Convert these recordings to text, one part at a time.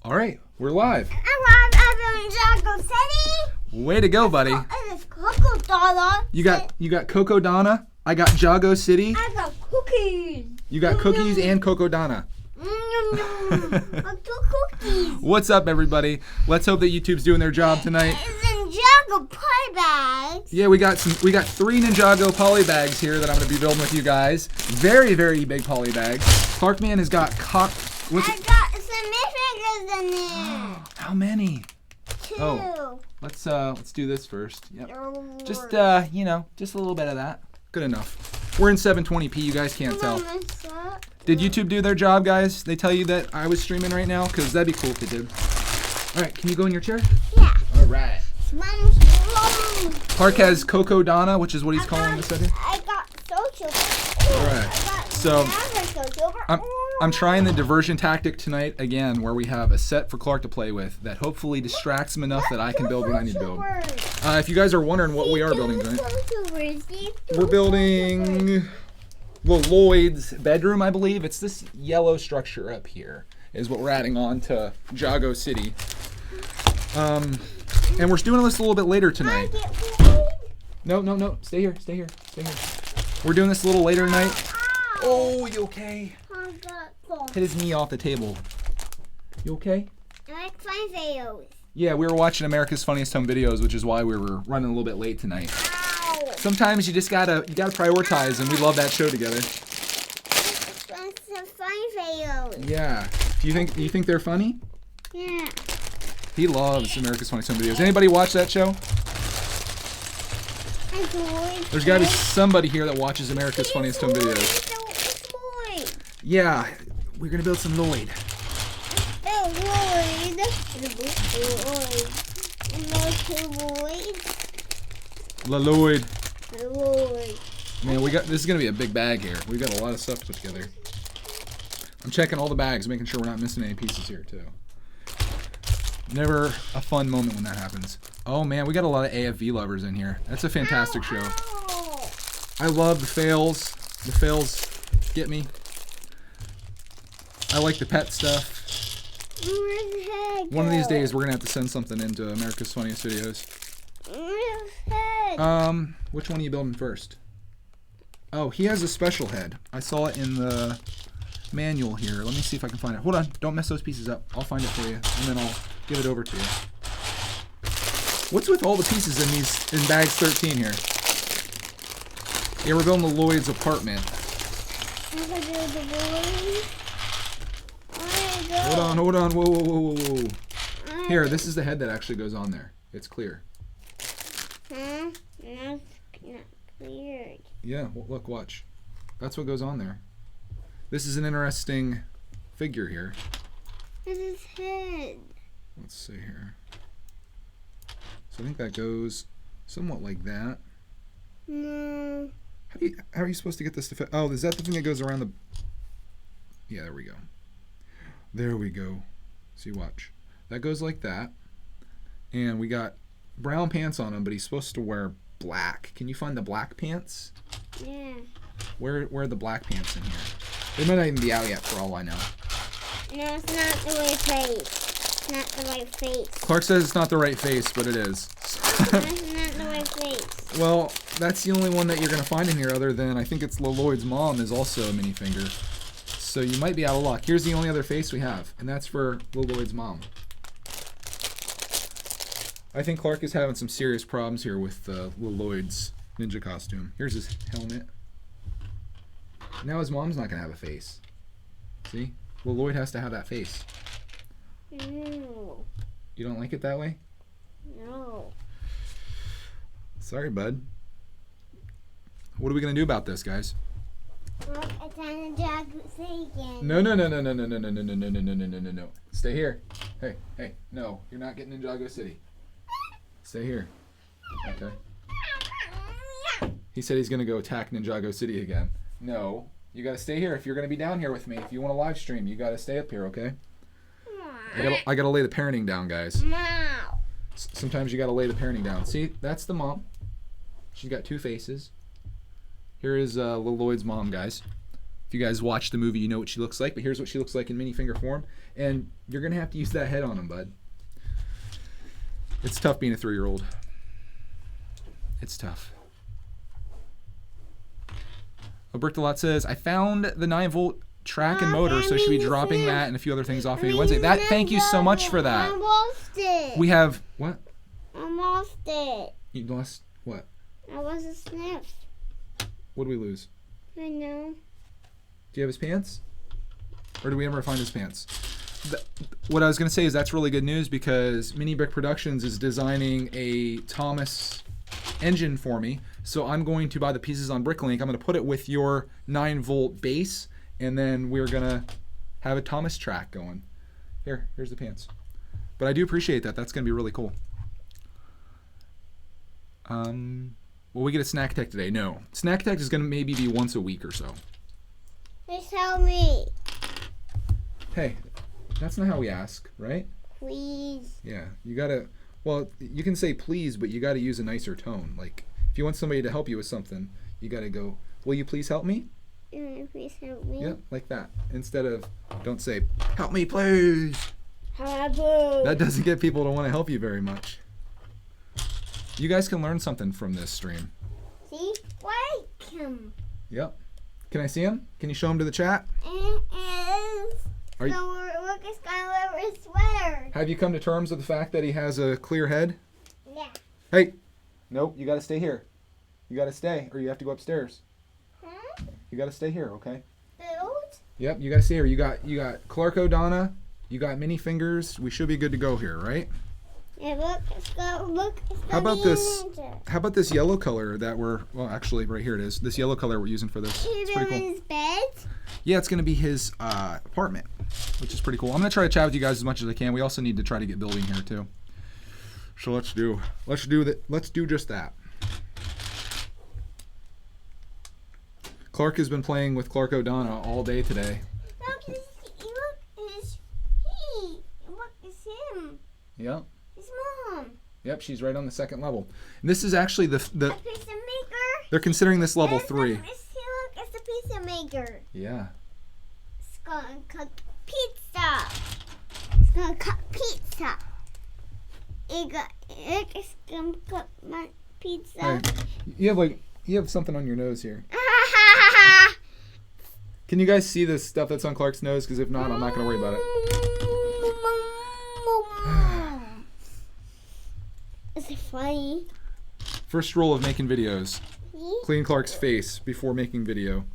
All right, we're live. I'm Ninjago City. Way to go, buddy. It's Coco Donna. You got Coco Donna. I got Jago City. I got cookies. You got cookies and Coco Donna. I two cookies. What's up, everybody? Let's hope that YouTube's doing their job tonight. It's Ninjago pie bags. Yeah, we got 3 Ninjago poly bags here that I'm gonna be building with you guys. Very, very big poly bags. Clarkman has got I got some fingers in there. How many? 2. Oh. Let's do this first. Yep. Oh, Just just a little bit of that. Good enough. We're in 720p. You guys can't tell. Did YouTube do their job, guys? They tell you that I was streaming right now? Because that'd be cool if they did. All right, can you go in your chair? Yeah. All right. Mom. Clark has Coco Donna, which is what he's calling this right here. I got social. All right. So I'm trying the diversion tactic tonight again, where we have a set for Clark to play with that hopefully distracts him enough that I can build what I need to build. If you guys are wondering what we are building tonight, we're building Lloyd's bedroom, I believe. It's this yellow structure up here is what we're adding on to Jago City. And we're doing this a little bit later tonight. No. Stay here. We're doing this a little later tonight. Oh, you okay? Hit his knee off the table. You okay? I like fine videos. Yeah, we were watching America's Funniest Home Videos, which is why we were running a little bit late tonight. Ow. Sometimes you just gotta prioritize, and we love that show together. Some fine videos. Yeah. Do you think they're funny? Yeah. He loves America's Funniest Home Videos. Anybody watch that show? There's gotta be somebody here that watches America's Funniest Home Videos. Yeah, we're gonna build some Lloyd. Lloyd. Man, this is gonna be a big bag here. We got a lot of stuff to put together. I'm checking all the bags, making sure we're not missing any pieces here too. Never a fun moment when that happens. Oh man, we got a lot of AFV lovers in here. That's a fantastic show. I love the fails. The fails get me. I like the pet stuff. One of these days we're gonna have to send something into America's Funniest Videos. Which one are you building first? Oh, he has a special head. I saw it in the manual here. Let me see if I can find it. Hold on, don't mess those pieces up. I'll find it for you, and then I'll give it over to you. What's with all the pieces in bags 13 here? Yeah, we're building the Lloyd's apartment. Hold on. Whoa. Here, this is the head that actually goes on there. It's clear. Huh? That's not clear. Yeah, look, watch. That's what goes on there. This is an interesting figure here. This is his head. Let's see here. So I think that goes somewhat like that. No. How are you supposed to get this to fit? Oh, is that the thing that goes around the... Yeah, there we go. There we go. See, watch. That goes like that. And we got brown pants on him, but he's supposed to wear black. Can you find the black pants? Yeah. Where are the black pants in here? They might not even be out yet for all I know. No, it's not the right face. Not the right face. Clark says it's not the right face, but it is. That's not the right face. Well, that's the only one that you're going to find in here other than I think it's Lloyd's mom is also a minifinger. So you might be out of luck. Here's the only other face we have, and that's for Lloyd's mom. I think Clark is having some serious problems here with Lloyd's ninja costume. Here's his helmet. Now his mom's not going to have a face. See? Lloyd has to have that face. No. You don't like it that way? No. Sorry, bud. What are we going to do about this, guys? Look, it's on the Ninjago City again. No. Stay here. Hey, no. You're not getting Ninjago City. Stay here. Okay. He said he's going to go attack Ninjago City again. No. You got to stay here if you're going to be down here with me. If you want to live stream, you got to stay up here, okay? I got to lay the parenting down, guys. Sometimes you got to lay the parenting down. See, that's the mom. She's got 2 faces. Here is little Lloyd's mom, guys. If you guys watch the movie, you know what she looks like, but here's what she looks like in mini finger form. And you're going to have to use that head on him, bud. It's tough being a 3-year-old. It's tough. Brickdalot says, I found the 9-volt track and motor, so I should be dropping that and a few other things off maybe Wednesday. Thank you so much for that. I lost it. We have, what? I lost it. You lost what? I was a snip. What did we lose? I know. Do you have his pants? Or did we ever find his pants? What I was going to say is that's really good news because Mini Brick Productions is designing a Thomas engine for me. So I'm going to buy the pieces on Bricklink. I'm going to put it with your 9-volt base, and then we're going to have a Thomas track going. Here's the pants. But I do appreciate that. That's going to be really cool. Will we get a snack tech today? No. Snack tech is going to maybe be once a week or so. Please help me. Hey, that's not how we ask, right? Please. Yeah, you gotta, well, you can say please, but you gotta use a nicer tone. Like, if you want somebody to help you with something, you gotta go, will you please help me? Please help me. Yeah, like that. Instead of, don't say, help me please. Help. That doesn't get people to want to help you very much. You guys can learn something from this stream. See? Like him. Yep. Can I see him? Can you show him to the chat? Lucas gonna wear a sweater. Have you come to terms with the fact that he has a clear head? Yeah. Hey! Nope, you gotta stay here. You gotta stay, or you have to go upstairs. Huh? You gotta stay here, okay? Build? Yep, you gotta stay here. You got Clark O'Donna, you got Mini Fingers. We should be good to go here, right? Yeah, look, How about this? How about this yellow color that well, actually, right here it is. This yellow color we're using for this. It's pretty cool. His bed? Yeah, it's gonna be his apartment, which is pretty cool. I'm gonna try to chat with you guys as much as I can. We also need to try to get building here too. So let's do just that. Clark has been playing with Clark O'Donna all day today. Look, it's him. Yep. His mom. Yep, she's right on the second level. And this is actually the A pizza maker. they're considering this level 3. Look, it's a pizza maker. Yeah. It's gonna cook pizza. It's gonna cook pizza. It's gonna cook my pizza. Hey, you have something on your nose here. Can you guys see this stuff that's on Clark's nose? Because if not, I'm not gonna worry about it. Is it funny? First rule of making videos: clean Clark's face before making video.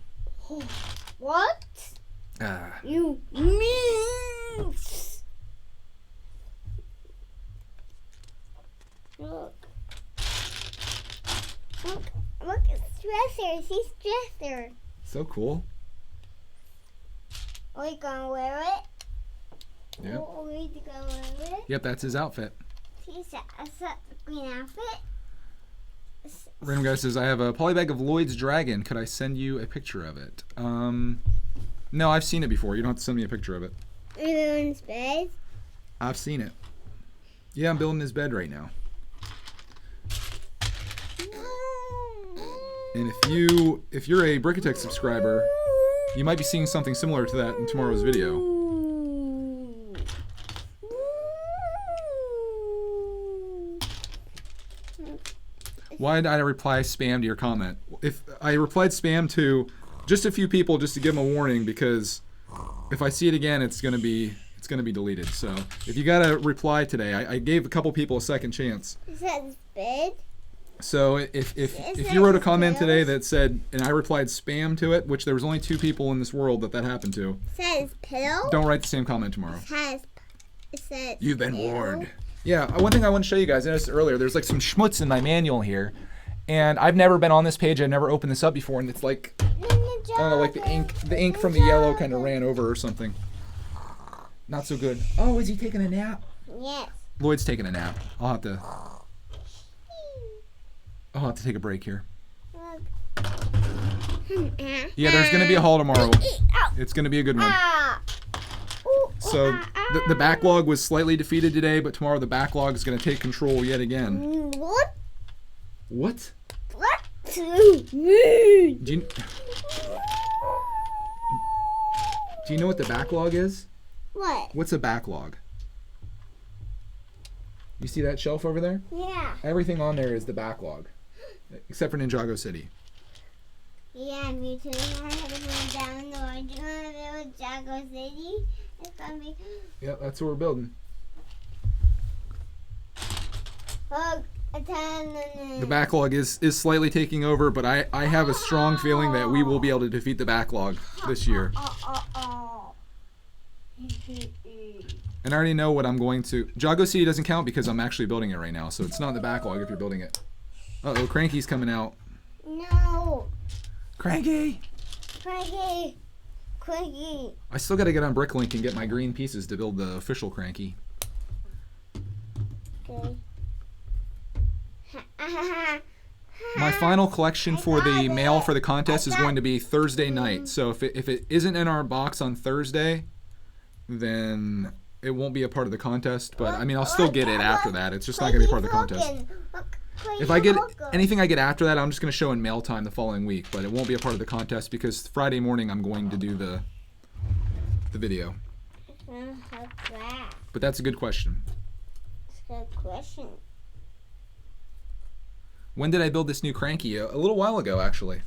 What? You mean? Look, it's dresser. She's dresser. So cool. Are we gonna wear it? Yep. Are we gonna wear it? Yep, that's his outfit. She's a green outfit. Random guy says, I have a polybag of Lloyd's Dragon. Could I send you a picture of it? No, I've seen it before. You don't have to send me a picture of it. Are you in his bed? I've seen it. Yeah, I'm building his bed right now. And if you're a Brickatech subscriber, you might be seeing something similar to that in tomorrow's video. Why did I reply spam to your comment? If I replied spam to just a few people just to give them a warning, because if I see it again, it's gonna be deleted. So if you got a reply today, I gave a couple people a second chance. Is that his bed? So if you wrote a comment today that said, and I replied spam to it, which there was only 2 people in this world that happened to. Is that his pillow? Don't write the same comment tomorrow. Is that You've been warned. Yeah, one thing I want to show you guys, I noticed earlier, there's like some schmutz in my manual here. And I've never been on this page, I've never opened this up before, and it's like, I don't know, like the ink from the yellow kind of ran over or something. Not so good. Oh, is he taking a nap? Yes. Lloyd's taking a nap. I'll have to take a break here. Yeah, there's going to be a haul tomorrow. It's going to be a good one. So the backlog was slightly defeated today, but tomorrow the backlog is going to take control yet again. What? What? What? Do Do you know what the backlog is? What? What's a backlog? You see that shelf over there? Yeah. Everything on there is the backlog, except for Ninjago City. Yeah, me too. I have to go down the road. Do you want to build Jago City? It's gonna be. Yep, that's what we're building. Oh, a 10. The backlog is slightly taking over, but I have a strong feeling that we will be able to defeat the backlog this year. And I already know what I'm going to... Jago City doesn't count because I'm actually building it right now, so it's not in the backlog if you're building it. Uh-oh, Cranky's coming out. No. Cranky! Cranky. Cranky. I still got to get on Bricklink and get my green pieces to build the official Cranky. Okay. My final collection for the mail for the contest is going to be Thursday night. So if it isn't in our box on Thursday, then it won't be a part of the contest. But I mean, I'll still get it after that. It's just not going to be part of the contest. If I get anything I get after that, I'm just going to show in mail time the following week. But it won't be a part of the contest because Friday morning I'm going to do the video. But that's a good question. It's a good question. When did I build this new Cranky? A little while ago, actually.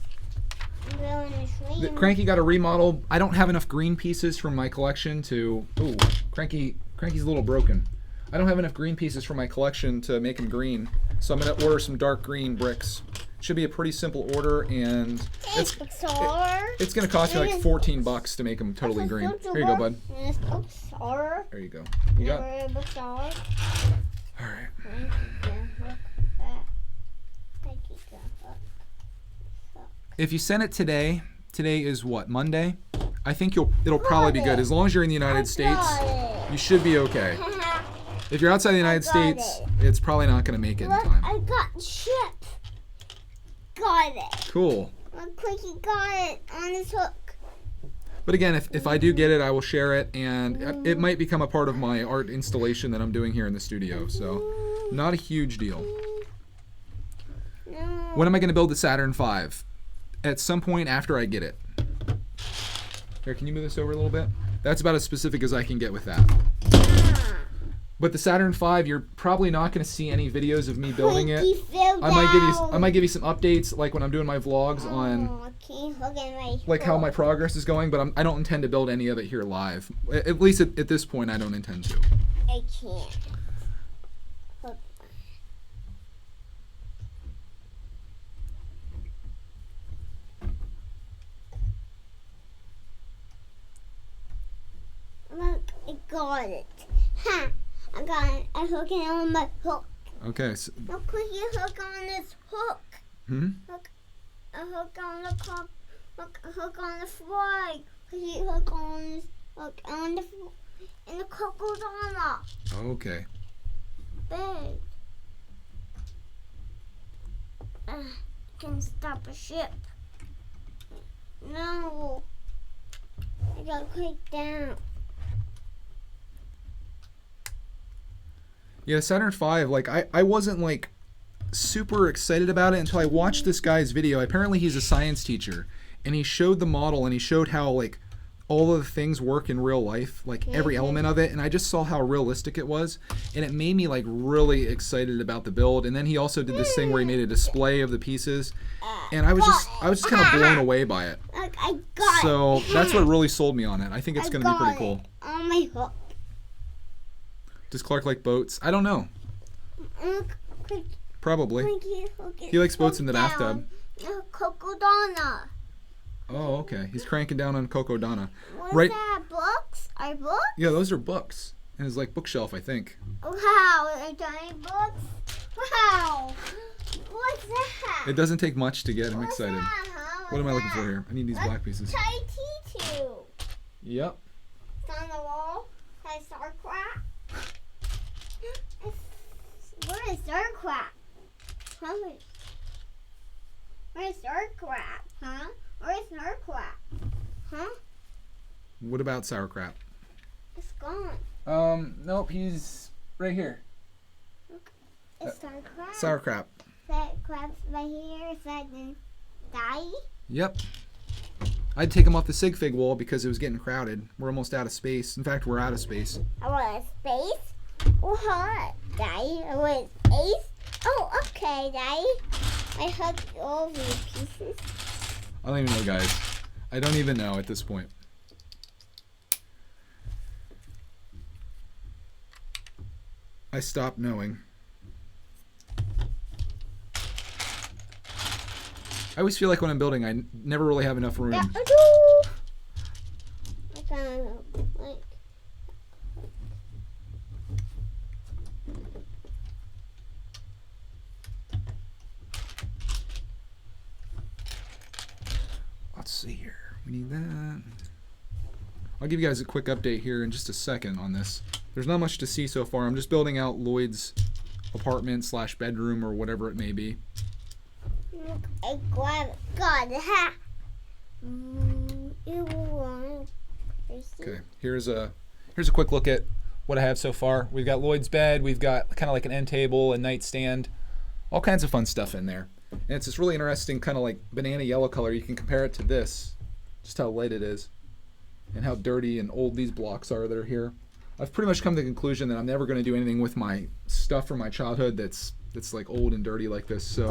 I'm building a The train. Cranky got a remodel. I don't have enough green pieces from my collection to... Ooh, Cranky's a little broken. I don't have enough green pieces from my collection to make them green, so I'm going to order some dark green bricks. Should be a pretty simple order, and it's going to cost me like $14 to make them totally green. Here you go, bud. There you go. You got it? All right. If you send it today is what, Monday? I think it'll probably be good. As long as you're in the United States, you should be okay. If you're outside the United States, it's probably not going to make it in time. I got ship. Got it. Cool. My Quickie got it on his hook. But again, if I do get it, I will share it, and it might become a part of my art installation that I'm doing here in the studio. So, not a huge deal. No. When am I going to build the Saturn V? At some point after I get it. Here, can you move this over a little bit? That's about as specific as I can get with that. But the Saturn V, you're probably not going to see any videos of me building it. I might give you some updates, like when I'm doing my vlogs on like how my progress is going. But I don't intend to build any of it here live. At least at this point, I don't intend to. I can't. Look, I got it. Ha! I got it. I hook it on my hook. Okay. So, Look, Quickie, hook on this hook. Hook. A hook on the cup. Look, a hook on the flag. Quickie, hook on this. Look on the. And the hook goes on the okay. bed. Can stop a ship. No. I gotta click down. Yeah, Saturn V, like, I wasn't, like, super excited about it until I watched this guy's video. Apparently he's a science teacher, and he showed the model, and he showed how, like, all of the things work in real life, like, every element of it, and I just saw how realistic it was, and it made me, like, really excited about the build. And then he also did this thing where he made a display of the pieces, and I was just kind of blown away by it. Look, I got So it. that's what really sold me on it. I think it's going to be pretty cool. On my hook. Does Clark like boats? I don't know. Look, Quickie, Probably. hook it. He likes boats in the down. bathtub. Cocodona. Oh, okay. He's cranking down on Cocodona. What's Right. that? Books? Are books? Yeah, those are books. And his like bookshelf, I think. Wow, are tiny books? Wow. What's that? It doesn't take much to get him What's excited. that, huh? What am I What's looking for that? here? I need these black pieces. Tiny T2. Yep. It's on the wall. Has Starcraft. Where is Starcraft? Where's Starcraft? Huh? Where's Starcraft? Huh? What about sauerkraut? It's gone. Nope, he's right here. It's Starcraft. Sauerkraut. That crab's right here. Is that die? Yep. I'd take them off the sig fig wall because it was getting crowded. We're almost out of space. In fact, we're out of space. I want space? What, Daddy? I want space? Oh, okay, Daddy. I hugged all these pieces. I don't even know, guys. I don't even know at this point. I stopped knowing. I always feel like when I'm building, I never really have enough room. I found like. Let's see here. We need that. I'll give you guys a quick update here in just a second on this. There's not much to see so far. I'm just building out Lloyd's apartment / bedroom or whatever it may be. I got it. Ha! Okay, here's a quick look at what I have so far. We've got Lloyd's bed. We've got kind of like an end table, a nightstand, all kinds of fun stuff in there. And it's this really interesting kind of like banana yellow color. You can compare it to this, just how light it is, and how dirty and old these blocks are that are here. I've pretty much come to the conclusion that I'm never going to do anything with my stuff from my childhood that's like old and dirty like this. So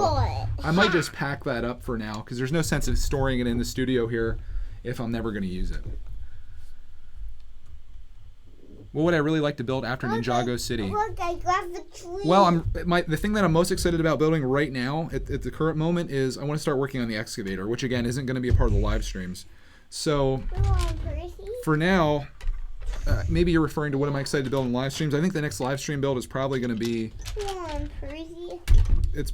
I might just pack that up for now because there's no sense of storing it in the studio here if I'm never going to use it. What would I really like to build after Ninjago City? Look, I got the tree. Well, the thing that I'm most excited about building right now at the current moment is I want to start working on the excavator, which again isn't going to be a part of the live streams. So for now, maybe you're referring to what am I excited to build in live streams. I think the next live stream build is probably going to be it's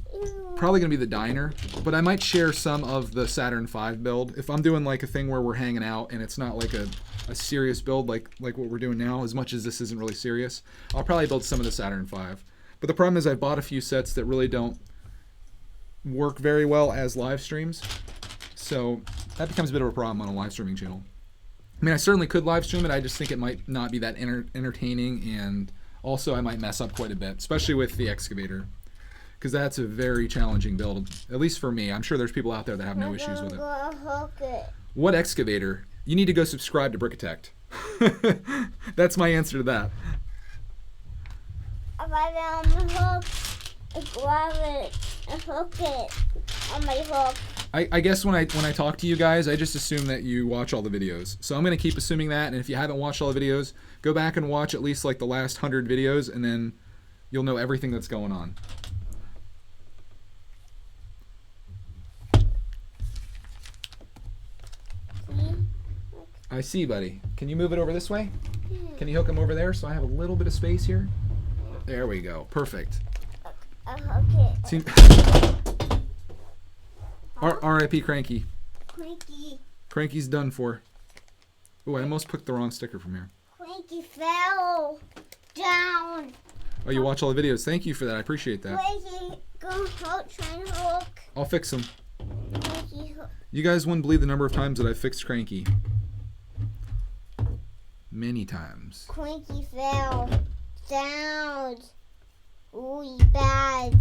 probably going to be the diner, but I might share some of the Saturn V build. If I'm doing like a thing where we're hanging out and it's not like a serious build like what we're doing now, as much as this isn't really serious, I'll probably build some of the Saturn V. But the problem is I bought a few sets that really don't work very well as live streams, so that becomes a bit of a problem on a live streaming channel. I mean, I certainly could live stream it, I just think it might not be that entertaining, and also I might mess up quite a bit, especially with the excavator, because that's a very challenging build, at least for me. I'm sure there's people out there that have no issues with it. What excavator? You need to go subscribe to Brickitect. That's my answer to that. If I found the hook, I grab it and hook it on my hook. I guess when I talk to you guys, I just assume that you watch all the videos. So I'm going to keep assuming that, and if you haven't watched all the videos, go back and watch at least like the last 100 videos, and then you'll know everything that's going on. I see, buddy. Can you move it over this way? Can you hook him over there so I have a little bit of space here? There we go. Perfect. I'll hook it. See, R.I.P. Cranky. Cranky's done for. Oh, I almost picked the wrong sticker from here. Cranky fell down. Oh, you watch all the videos. Thank you for that. I appreciate that. Cranky, go hook, try and hook. I'll fix them. Cranky hook. You guys wouldn't believe the number of times that I've fixed Cranky. Many times. Cranky fell down. Ooh, bad.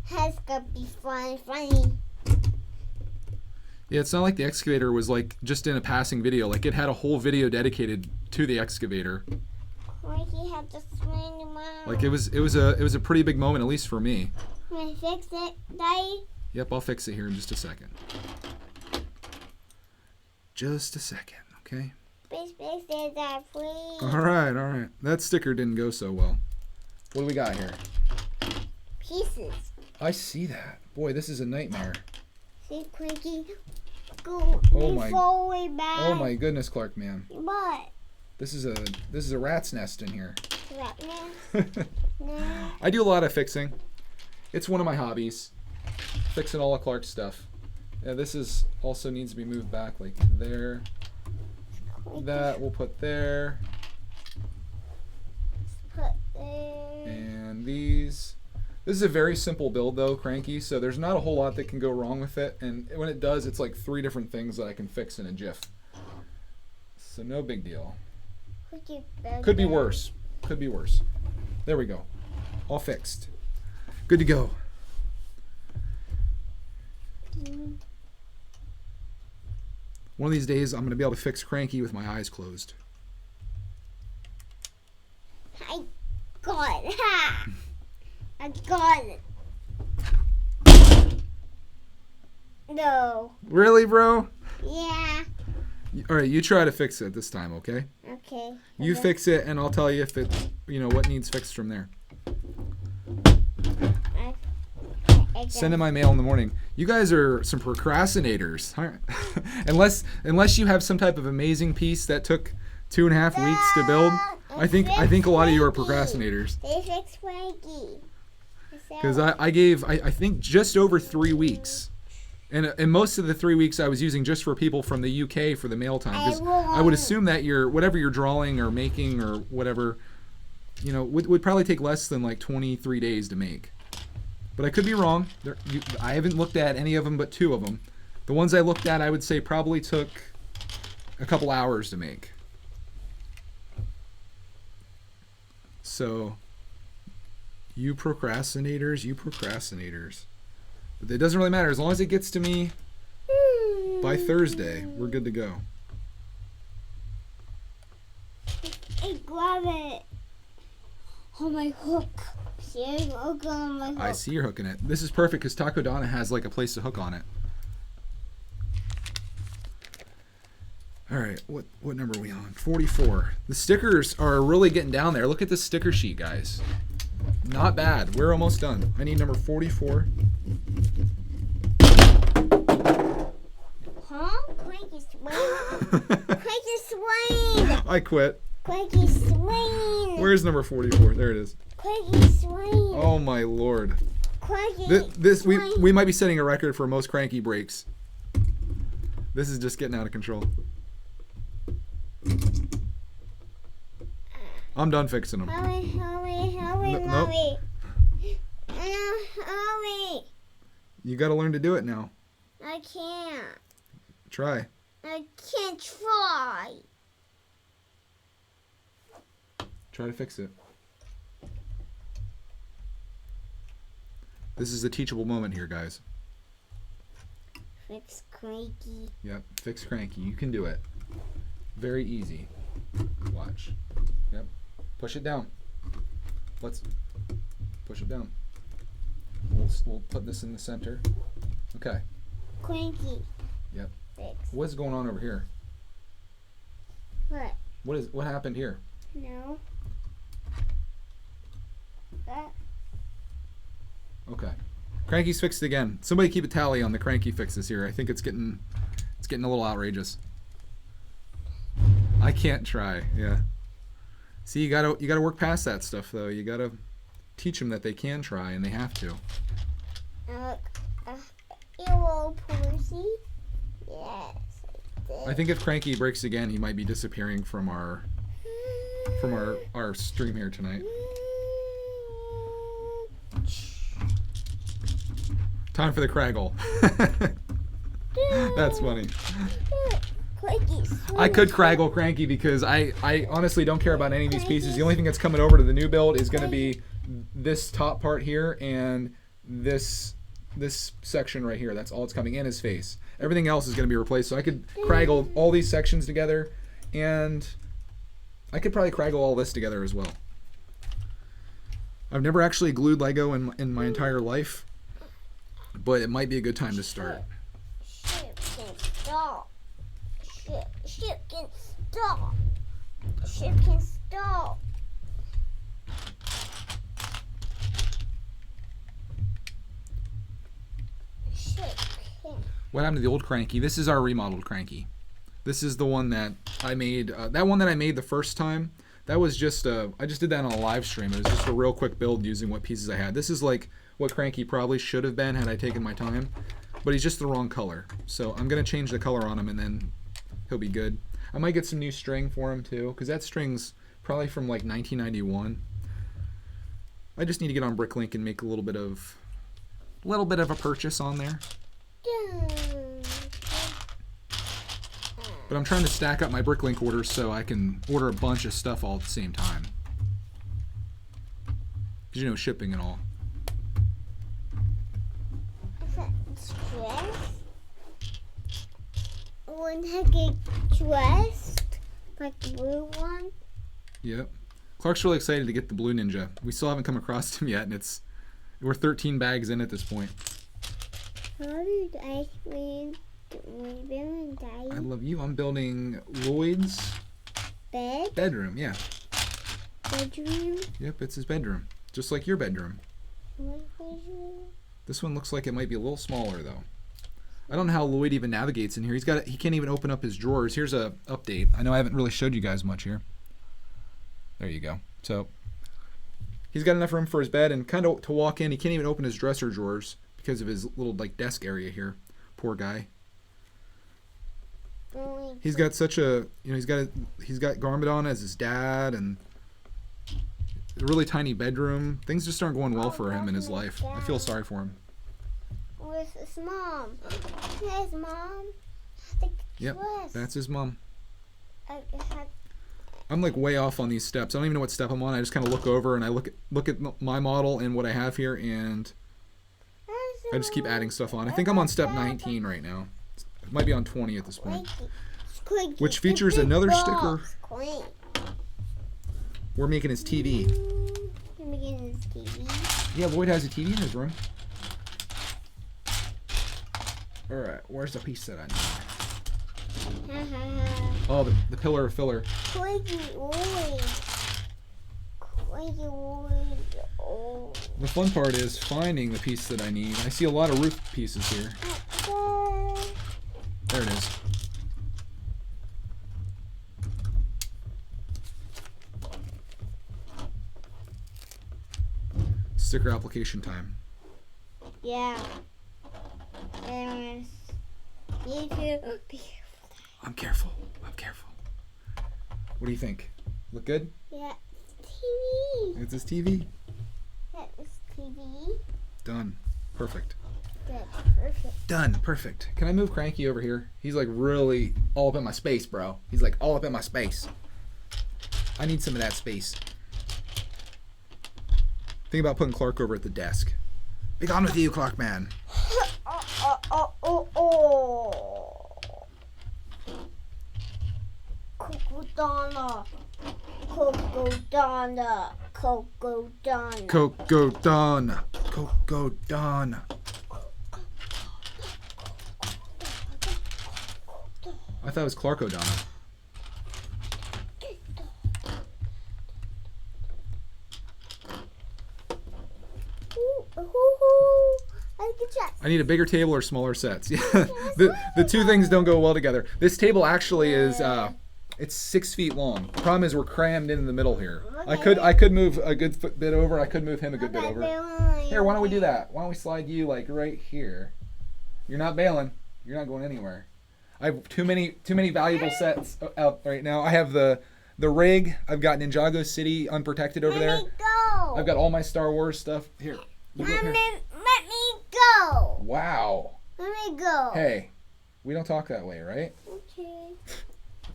Has got to be funny. Yeah, it's not like the excavator was like just in a passing video. Like it had a whole video dedicated to the excavator. Cranky had to swing him out. Like it was a pretty big moment, at least for me. Can I fix it, Daddy? Yep, I'll fix it here in just a second. Just a second, okay? Please fix it, Dad, please. All right. That sticker didn't go so well. What do we got here? Pieces. I see that. Boy, this is a nightmare. See, Cranky, go. Fall way back. Oh my goodness, Clark, man. What? This is a rat's nest in here. Rat nest? No. I do a lot of fixing. It's one of my hobbies. Fixing all of Clark's stuff. Yeah, this is also needs to be moved back like there. That we'll put there. Put there. And these. This is a very simple build though, Cranky, so there's not a whole lot that can go wrong with it, and when it does, it's like 3 different things that I can fix in a jiff. So no big deal. Could be worse. Could be worse. There we go. All fixed. Good to go. One of these days, I'm going to be able to fix Cranky with my eyes closed. I got it. Ha! I got it. No. Really, bro? Yeah. All right, you try to fix it this time, okay? Okay. You fix it, and I'll tell you if it, what needs fixed from there. Send in my mail in the morning. You guys are some procrastinators. Unless you have some type of amazing piece that took 2.5 weeks to build. I think a lot of you are procrastinators. They fixed Frankie. Because I think just over 3 weeks. And most of the 3 weeks I was using just for people from the UK for the mail time. Because I would assume that whatever you're drawing or making or whatever, would probably take less than like 23 days to make. But I could be wrong. I haven't looked at any of them but 2 of them. The ones I looked at, I would say probably took a couple hours to make. So, you procrastinators. But it doesn't really matter. As long as it gets to me by Thursday, we're good to go. I grab it on my hook. See, I'm hooking on my hook. I see you're hooking it. This is perfect because Taco Donna has like a place to hook on it. All right, what number are we on? 44. The stickers are really getting down there. Look at this sticker sheet, guys. Not bad. We're almost done. I need number 44. Huh? Cranky swing. Cranky swing. I quit. Cranky swing. Where's number 44? There it is. Cranky swing. Oh my lord. Cranky swing. We might be setting a record for most cranky breaks. This is just getting out of control. I'm done fixing them. Hurry. Nope. Hurry. You got to learn to do it now. I can't. Try. I can't try. Try to fix it. This is a teachable moment here, guys. Fix Cranky. Yep, fix Cranky. You can do it. Very easy. Watch. Yep. Push it down. Let's push it down. We'll put this in the center. Okay. Cranky. Yep. Fix. What's going on over here? What? What happened here? No. That. Okay. Cranky's fixed again. Somebody keep a tally on the Cranky fixes here. I think it's getting a little outrageous. I can't try. Yeah. See, you gotta work past that stuff though. You gotta teach them that they can try and they have to. Little Percy. Yes. I think if Cranky breaks again, he might be disappearing from our stream here tonight. Time for the Craggle. That's funny. I could Craggle Cranky because I honestly don't care about any of these pieces. The only thing that's coming over to the new build is going to be this top part here and this section right here. That's all that's coming in his face. Everything else is going to be replaced. So I could Craggle all these sections together, and I could probably Craggle all this together as well. I've never actually glued Lego in my entire life, but it might be a good time to start. Ship can stop. Ship can stop. Ship can stop. Ship can. What happened to the old Cranky? This is our remodeled Cranky. This is the one that I made. That one that I made the first time, that was just I just did that on a live stream. It was just a real quick build using what pieces I had. This is like what Cranky probably should have been had I taken my time, but he's just the wrong color. So I'm gonna change the color on him and then he'll be good. I might get some new string for him too, because that string's probably from like 1991. I just need to get on Bricklink and make a little bit of a purchase on there. But I'm trying to stack up my Bricklink orders so I can order a bunch of stuff all at the same time. Because, you know, shipping and all. Is that stress? When I get dressed, like the blue one. Yep. Clark's really excited to get the blue Ninja. We still haven't come across him yet, and we're 13 bags in at this point. How do you ice cream? I love you. I'm building Lloyd's bedroom. Yeah. Bedroom? Yep, it's his bedroom. Just like your bedroom. What bedroom? This one looks like it might be a little smaller, though. I don't know how Lloyd even navigates in here. He can't even open up his drawers. Here's a update. I know I haven't really showed you guys much here. There you go. So he's got enough room for his bed and kind of to walk in. He can't even open his dresser drawers because of his little like desk area here. Poor guy. He's got such a he's got Garment on as his dad and a really tiny bedroom. Things just aren't going well for him in his life. I feel sorry for him. Where's his mom? There's mom. Yep, that's his mom. I'm like way off on these steps. I don't even know what step I'm on. I just kind of look over and I look at my model and what I have here, and I just keep adding stuff on. I think I'm on step 19 right now. It might be on 20 at this point. Which features another sticker. We're making his TV. You're making his TV? Yeah, Lloyd has a TV in his room. Alright, where's the piece that I need? Oh, the pillar of filler. The fun part is finding the piece that I need. I see a lot of roof pieces here. There it is. Sticker application time. Yeah. And you too. Be careful. I'm careful. What do you think? Look good? Yeah. TV. It's his TV. That's TV. Done. Perfect. That's perfect. Done. Perfect. Can I move Cranky over here? He's like really all up in my space, bro. He's like all up in my space. I need some of that space. Think about putting Clark over at the desk. Be gone with you, Clark man. Cocodona. Cocodona. Cocodona. Cocodona. Cocodona. I thought it was Clarkodona. I need a bigger table or smaller sets. Yeah, the two things don't go well together. This table actually is it's 6 feet long. The problem is we're crammed in the middle here. I could move a good bit over. I could move him a good bit over. Here, why don't we do that? Why don't we slide you like right here? You're not bailing. You're not going anywhere. I have too many valuable sets out right now. I have the rig. I've got Ninjago City unprotected over there. Let me go. I've got all my Star Wars stuff here. Let me go. Wow. Let me go. Hey, we don't talk that way, right? Okay.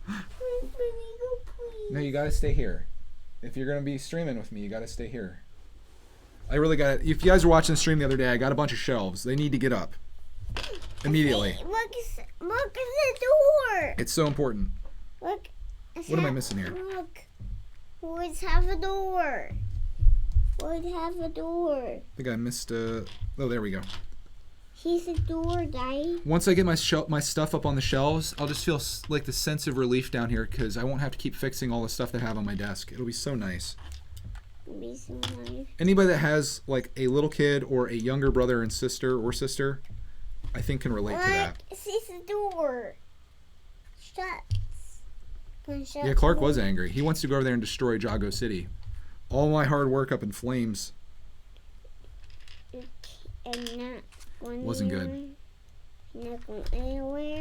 Let me go, please. No, you gotta stay here. If you're gonna be streaming with me, you gotta stay here. I really got. If you guys were watching the stream the other day, I got a bunch of shelves. They need to get up immediately. Look at the door. It's so important. Look. What am I missing here? Look. Let's have a door. Let's have a door. I think I missed. Oh, there we go. He's a door, Daddy. Once I get my stuff up on the shelves, I'll just feel like the sense of relief down here because I won't have to keep fixing all the stuff that I have on my desk. It'll be so nice. It'll be so nice. Anybody that has like a little kid or a younger brother and sister, I think can relate to that. It's the door. Shut. Yeah, Clark was angry. He wants to go over there and destroy Jago City. All my hard work up in flames. And not going Wasn't good. Not going anywhere.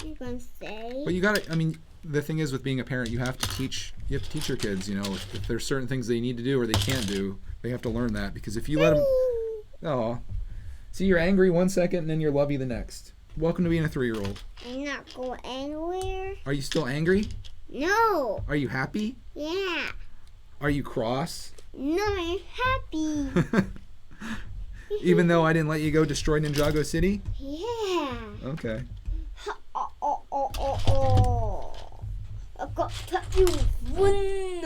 You're gonna stay. But you gotta. I mean, the thing is with being a parent, you have to teach your kids. You know, if there's certain things they need to do or they can't do, they have to learn that. Because if you let them, oh, see, you're angry 1 second and then you're lovey the next. Welcome to being a 3-year-old. I'm not going anywhere. Are you still angry? No. Are you happy? Yeah. Are you cross? No, I'm happy. Even though I didn't let you go destroy Ninjago City? Yeah. Okay. I got you win.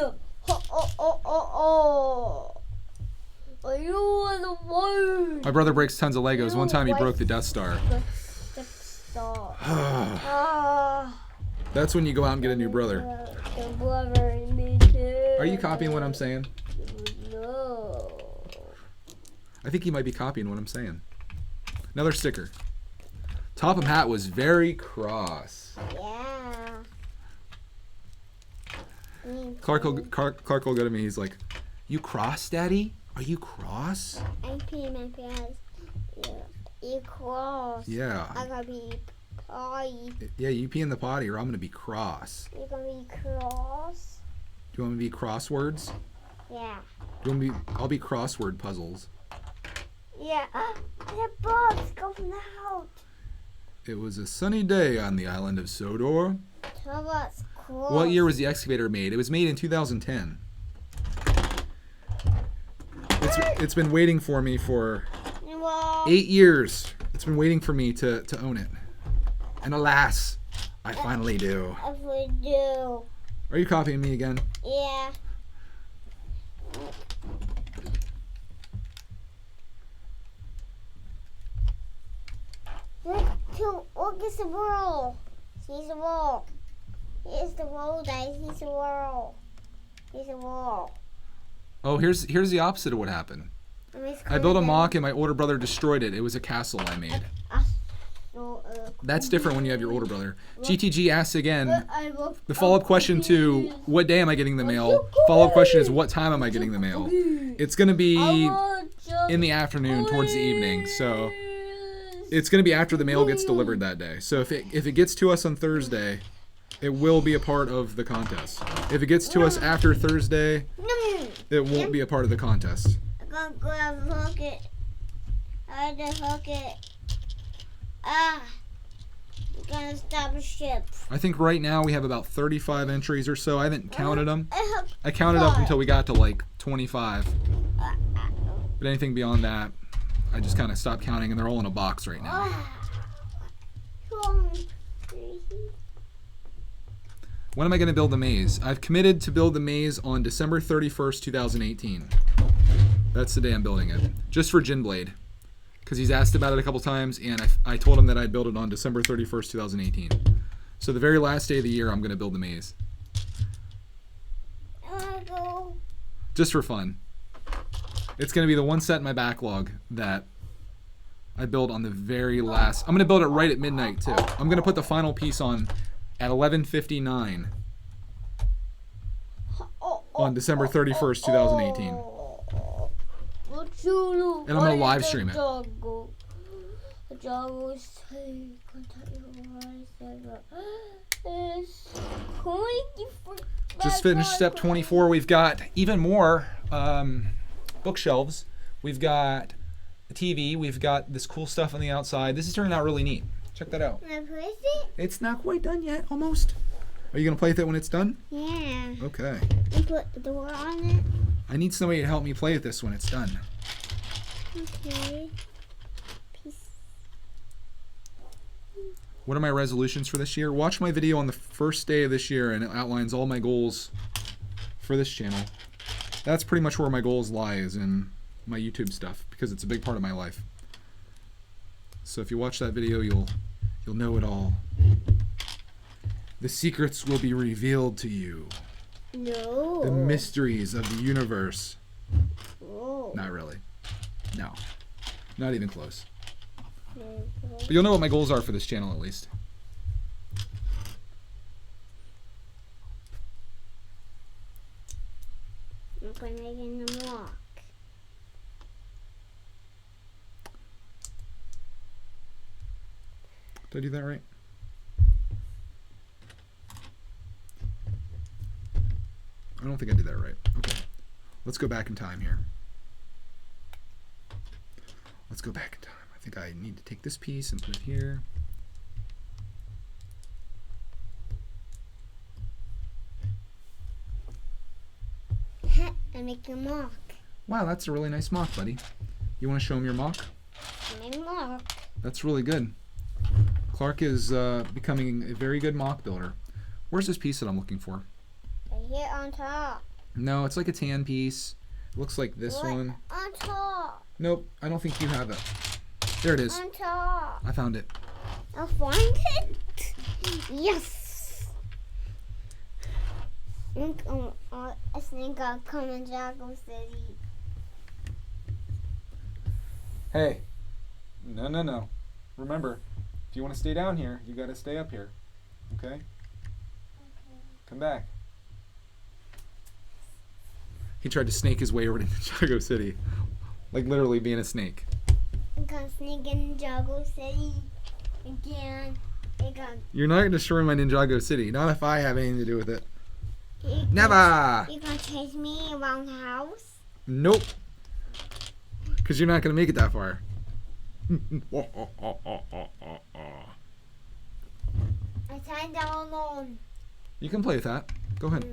Are you on the one? My brother breaks tons of Legos. One time he broke the Death Star. That's when you go out and get a new brother. Are you copying what I'm saying? No. I think he might be copying what I'm saying. Another sticker. Topham Hat was very cross. Yeah. Clark will go to me. He's like, "You cross, Daddy? Are you cross?" I pee my pants. Yeah. You cross. Yeah. I gotta be potty. Yeah, you pee in the potty or I'm going to be cross. You're gonna be cross? Do you want me to be crosswords? Yeah. Do you want me to be, I'll be crossword puzzles. Yeah. The bugs go from the house. It was a sunny day on the island of Sodor. Tell us cross. What year was the excavator made? It was made in 2010. It's been waiting for me for 8 years. It's been waiting for me to own it. And alas, I finally do. If we do. Are you copying me again? Yeah. Look at the world. He's the world. Here's the world, guys. He's the world. He's the world. Oh, here's the opposite of what happened. I built a mock and my older brother destroyed it. It was a castle I made. That's different when you have your older brother. GTG asks again, the follow-up question to what day am I getting the mail? Follow-up question is what time am I getting the mail? It's going to be in the afternoon towards the evening. So it's going to be after the mail gets delivered that day. So if it gets to us on Thursday, it will be a part of the contest. If it gets to us after Thursday, it won't be a part of the contest. I'm going to grab hook it. I had to hook it. We're going to stop a ship. I think right now we have about 35 entries or so. I haven't counted them. I counted up until we got to like 25. But anything beyond that, I just kind of stopped counting, and they're all in a box right now. When am I going to build the maze? I've committed to build the maze on December 31st, 2018. That's the day I'm building it. Just for Ginblade. Because he's asked about it a couple times, and I told him that I'd build it on December 31st, 2018. So the very last day of the year, I'm going to build the maze. Just for fun. It's going to be the one set in my backlog that I build on the very last. I'm going to build it right at midnight, too. I'm going to put the final piece on at 11:59 on December 31st, 2018. And I'm going to live stream it. Just finished step 24. We've got even more bookshelves. We've got a TV. We've got this cool stuff on the outside. This is turning out really neat. Check that out. Can I play with it? It's not quite done yet. Almost. Are you going to play with it when it's done? Yeah. Okay. And put the door on it? I need somebody to help me play with this when it's done. Okay. Peace. What are my resolutions for this year? Watch my video on the first day of this year, and it outlines all my goals for this channel. That's pretty much where my goals lie, is in my YouTube stuff, because it's a big part of my life. So if you watch that video, you'll know it all. The secrets will be revealed to you. No. The mysteries of the universe. Oh. Not really. No. Not even close. But you'll know what my goals are for this channel, at least. I'm going to make them walk. Did I do that right? I don't think I did that right. Okay. Let's go back in time here. Let's go back in time. I think I need to take this piece and put it here. I make a mock. Wow, that's a really nice mock, buddy. You want to show him your mock? My mock. That's really good. Clark is becoming a very good mock builder. Where's this piece that I'm looking for? Right here on top. No, it's like a tan piece. It looks like this What? one. On top. Nope, I don't think you have it. There it is. On top. I found it. I find it. Yes. I think I'll come in Ninjago City. Hey. No. Remember, if you want to stay down here, you got to stay up here. Okay? Come back. He tried to snake his way over to Ninjago City. Like literally being a snake. I'm gonna sneak in Ninjago City again. You're not going to destroy my Ninjago City. Not if I have anything to do with it. Never! You gonna chase me around the house? Nope. Because you're not going to make it that far. I signed down alone. You can play with that. Go ahead.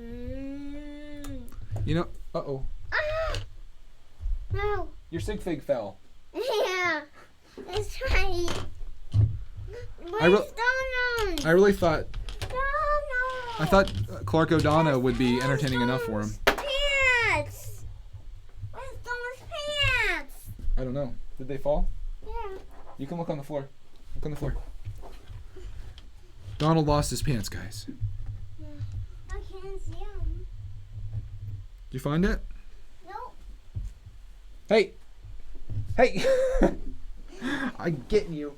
You know, uh-oh. Ah! No. Your sig fig fell. Yeah. That's right. I Where's really thought Donald? I thought Clark O'Donnell would be entertaining enough for him. Pants. Where's Donald's pants? I don't know. Did they fall? Yeah. You can look on the floor. Look on the floor. Donald lost his pants, guys. I can't see them. Did you find it? Nope. Hey! Hey! I'm getting you.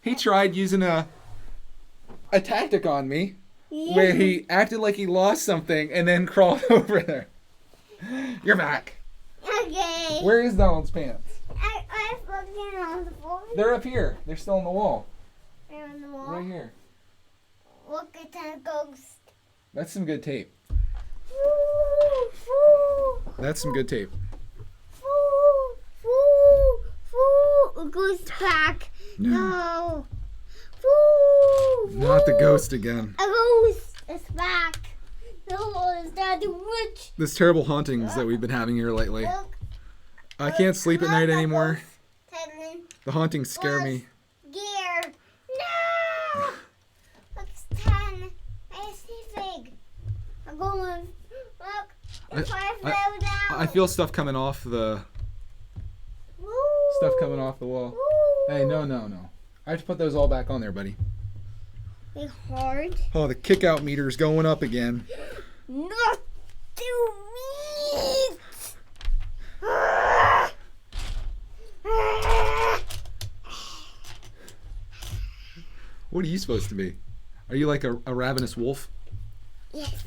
He tried using a tactic on me where he acted like he lost something and then crawled over there. You're back. Okay. Where is Donald's pants? I looking on the floor. They're up here. They're still on the wall. They're on the wall. Right here. Look at that ghost. That's some good tape. Foo, foo, That's some good tape. foo, foo, foo. A ghost back. No. Foo, Not the foo. ghost again. A ghost is back. No, is that the witch? This terrible hauntings that we've been having here lately. Look. I can't sleep at night anymore. Ten The hauntings scare me. gear. No. Looks 10. I see fig. I'm going. Look. It's fell down. I feel stuff coming off the Woo. stuff coming off the wall. Woo. Hey, no. I have to put those all back on there, buddy. It's hard. Oh, the kick out meter's going up again. Not to me. What are you supposed to be? Are you like a ravenous wolf? Yes.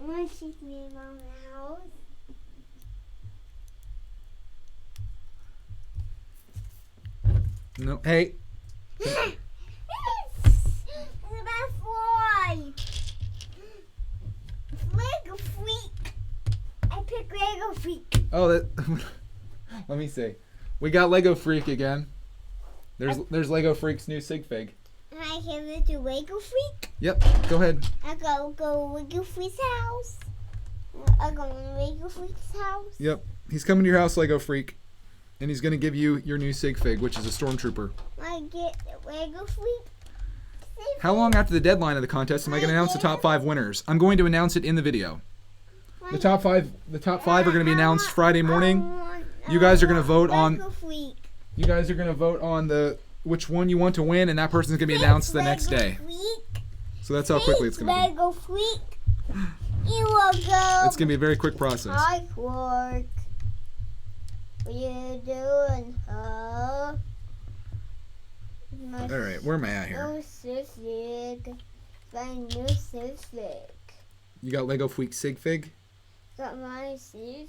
Want to take me around the house? No. Hey. It's about fly. Lego freak. I pick Lego freak. Oh, that. Let me see. We got Lego Freak again. There's Lego Freak's new sig fig. And I give it to Lego freak. Yep. Go ahead. I go Lego freak's house. I go to Lego freak's house. Yep. He's coming to your house, Lego Freak, and he's gonna give you your new sig fig, which is a stormtrooper. I get Lego freak. How long after the deadline of the contest am I gonna announce the top 5 winners? I'm going to announce it in the video. The top five are going to be announced Friday morning. You guys are going to vote on. You guys are going to vote on which one you want to win, and that person's going to be announced the next day. So that's how quickly it's going to be. Lego freak. You will go. It's going to be a very quick process. Hi, Clark. What you doing, huh? All right, where am I at here? My new sig. You got Lego Freak sig fig? Got my sig.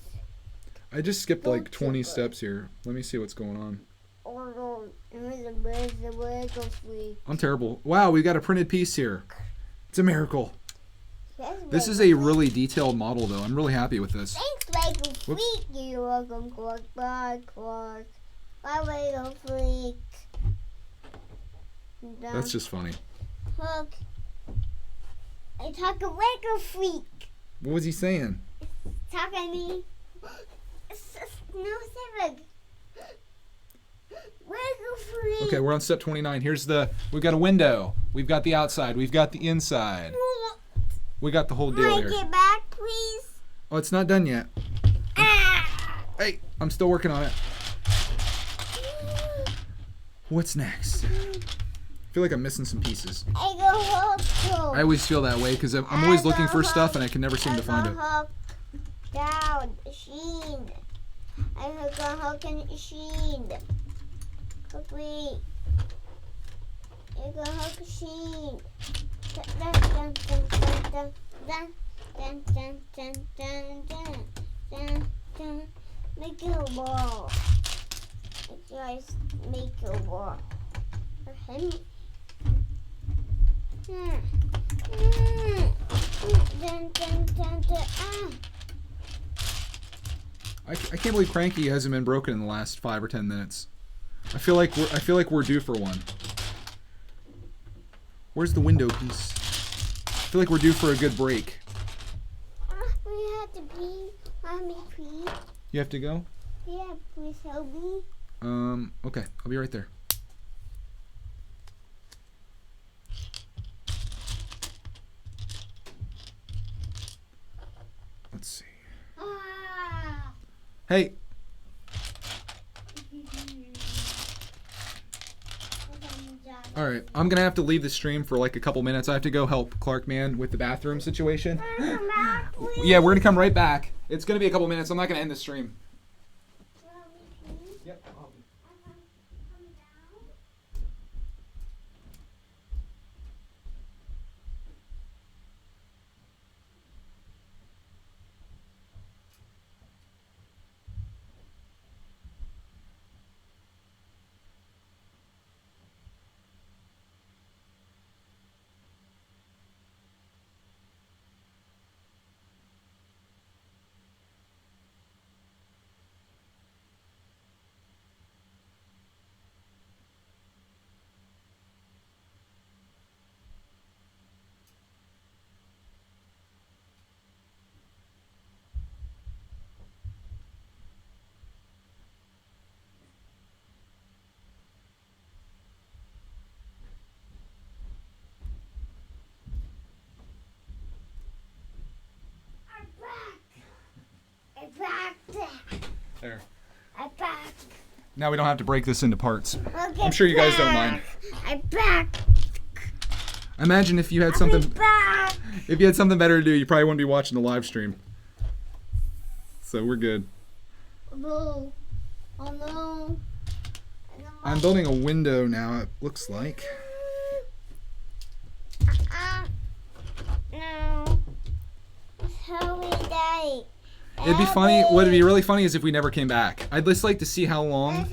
I just skipped like 20 steps here. Let me see what's going on. Oh, the Lego freak. I'm terrible. Wow, we got a printed piece here. It's a miracle. Yes, This is Lego a really detailed model, though. I'm really happy with this. Thanks, Lego freak. You're welcome, Clark. Bye, Clark. Bye, Lego freak. That's just funny. Look. I talk a Lego freak. What was he saying? talk at me. No, Civic. Wiggle free. Okay, we're on step 29. We've got a window. We've got the outside. We've got the inside. We got the whole deal here. Get back, please. Oh, it's not done yet. Hey, I'm still working on it. What's next? I feel like I'm missing some pieces. I always feel that way because I'm always looking for stuff and I can never seem to find it. Down, machine. I hook in machine. Quickly. I go hook machine. Dun dun dun dun dun dun dun dun dun dun dun dun. Make a wall. Guys, make a wall for him. Dun, dun, dun, dun, I can't believe Cranky hasn't been broken in the last 5 or 10 minutes. I feel like we're due for one. Where's the window piece? I feel like we're due for a good break. We have to pee. Mommy, please. You have to go? Yeah, please help me. Okay, I'll be right there. Let's see. Hey. All right, I'm gonna have to leave the stream for like a couple minutes. I have to go help Clark Man with the bathroom situation. Yeah, we're gonna come right back. It's gonna be a couple minutes. I'm not gonna end the stream. Yep. There. I'm back. Now we don't have to break this into parts. Okay, I'm sure you guys don't mind. I'm back. Imagine if you had something. Back. If you had something better to do, you probably wouldn't be watching the live stream. So we're good. No. Oh no. I'm building a window now. It looks like. No. Hurry, Daddy. It'd be funny. What'd be really funny is if we never came back. I'd just like to see how long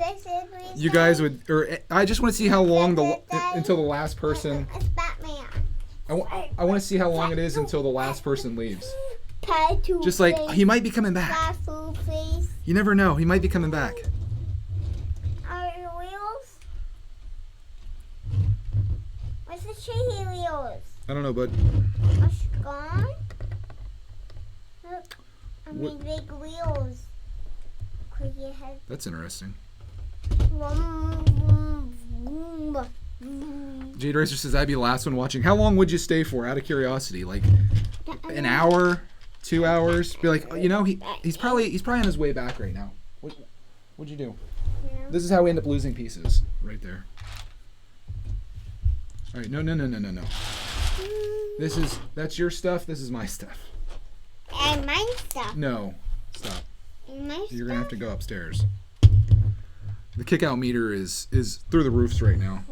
you guys would, or I just want to see how long until the last person. It's Batman. I want to see how long it is until the last person leaves. Tattoo Just like face. he might be coming back. Tattoo face. You never know. He might be coming back. Are your wheels? What's the cheesy wheels? I don't know, bud. It's gone. Look, I mean big wheels. Cricket has. That's interesting. Jade Racer says I'd be the last one watching. How long would you stay for, out of curiosity? Like an hour, 2 hours? Be like, you know, he's probably on his way back right now. What'd you do? Yeah. This is how we end up losing pieces, right there. All right, no. That's your stuff. This is my stuff. And my stuff. No, stop. And my You're gonna have to go upstairs. The kick-out meter is through the roofs right now.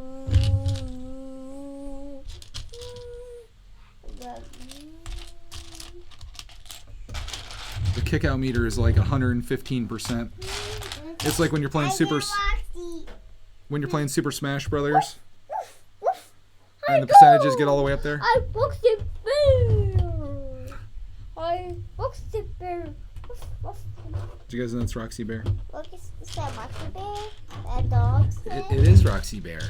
The kick-out meter is like 115%. It's like when you're playing Super Smash Brothers, and the percentages get all the way up there. I boxed the bear. I boxed the bear. Do you guys know that's Roxy Bear? Look, is that Roxy Bear? That dog's name? It is Roxy Bear.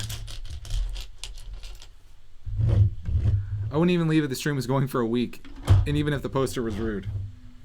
I wouldn't even leave if the stream was going for a week, and even if the poster was rude.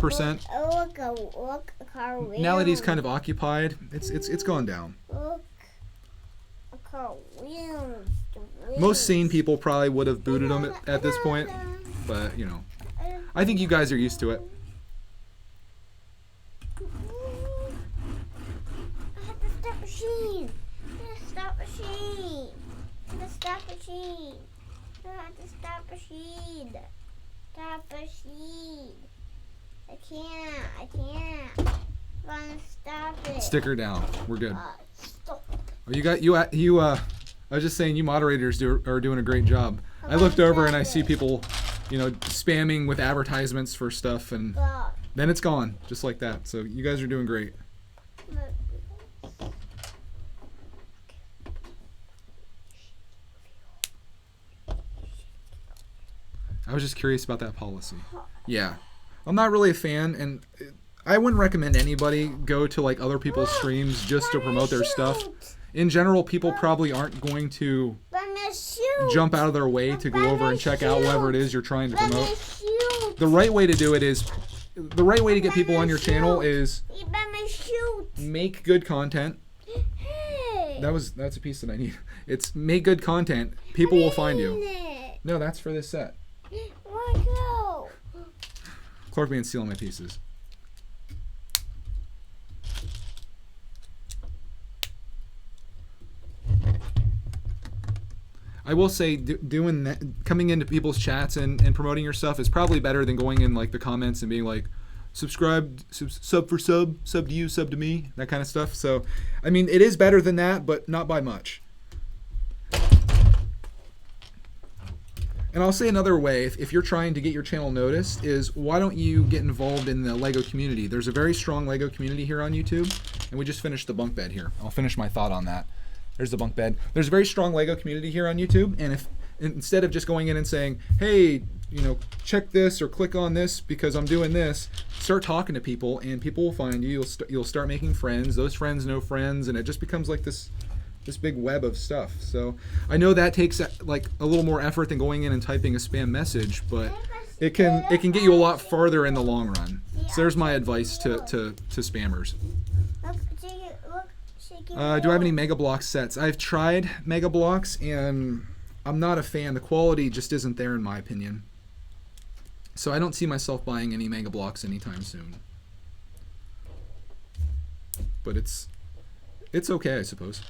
12%. Look, a car wheel. Now that he's kind of occupied, it's gone down. Look, a car wheel. Most sane people probably would have booted him at this point, but you know, I think you guys are used to it. I have to stop machine. Stop machine. Stop machine. I have to stop machine. Stop machine. I can't. I'm gonna stop it. Stick her down. We're good. Stop. Oh, you. I was just saying, you moderators are doing a great job. I looked over and I see people, you know, spamming with advertisements for stuff, and then it's gone, just like that. So you guys are doing great. I was just curious about that policy. Yeah. I'm not really a fan, and I wouldn't recommend anybody go to like other people's streams just to promote their stuff. In general, people probably aren't going to jump out of their way to go over and check out whatever it is you're trying to promote. The right way to do it is, the right way to get people on your channel is make good content. That's a piece that I need. It's make good content. People will find you. No, that's for this set. Clark being stealing my pieces. I will say, doing that, coming into people's chats and promoting your stuff is probably better than going in like the comments and being like, subscribe, sub for sub to you, sub to me, that kind of stuff. So, I mean, it is better than that, but not by much. And I'll say another way, if you're trying to get your channel noticed, is why don't you get involved in the LEGO community? There's a very strong LEGO community here on YouTube, and we just finished the bunk bed here. I'll finish my thought on that. There's the bunk bed. There's a very strong LEGO community here on YouTube, and if instead of just going in and saying, hey, you know, check this or click on this because I'm doing this, start talking to people, and people will find you. You'll start making friends. Those friends know friends, and it just becomes like this big web of stuff. So I know that takes like a little more effort than going in and typing a spam message, but it can get you a lot farther in the long run. So there's my advice to spammers. Do I have any Mega Bloks sets? I've tried Mega Bloks, and I'm not a fan. The quality just isn't there in my opinion. So I don't see myself buying any Mega Bloks anytime soon. But it's okay, I suppose.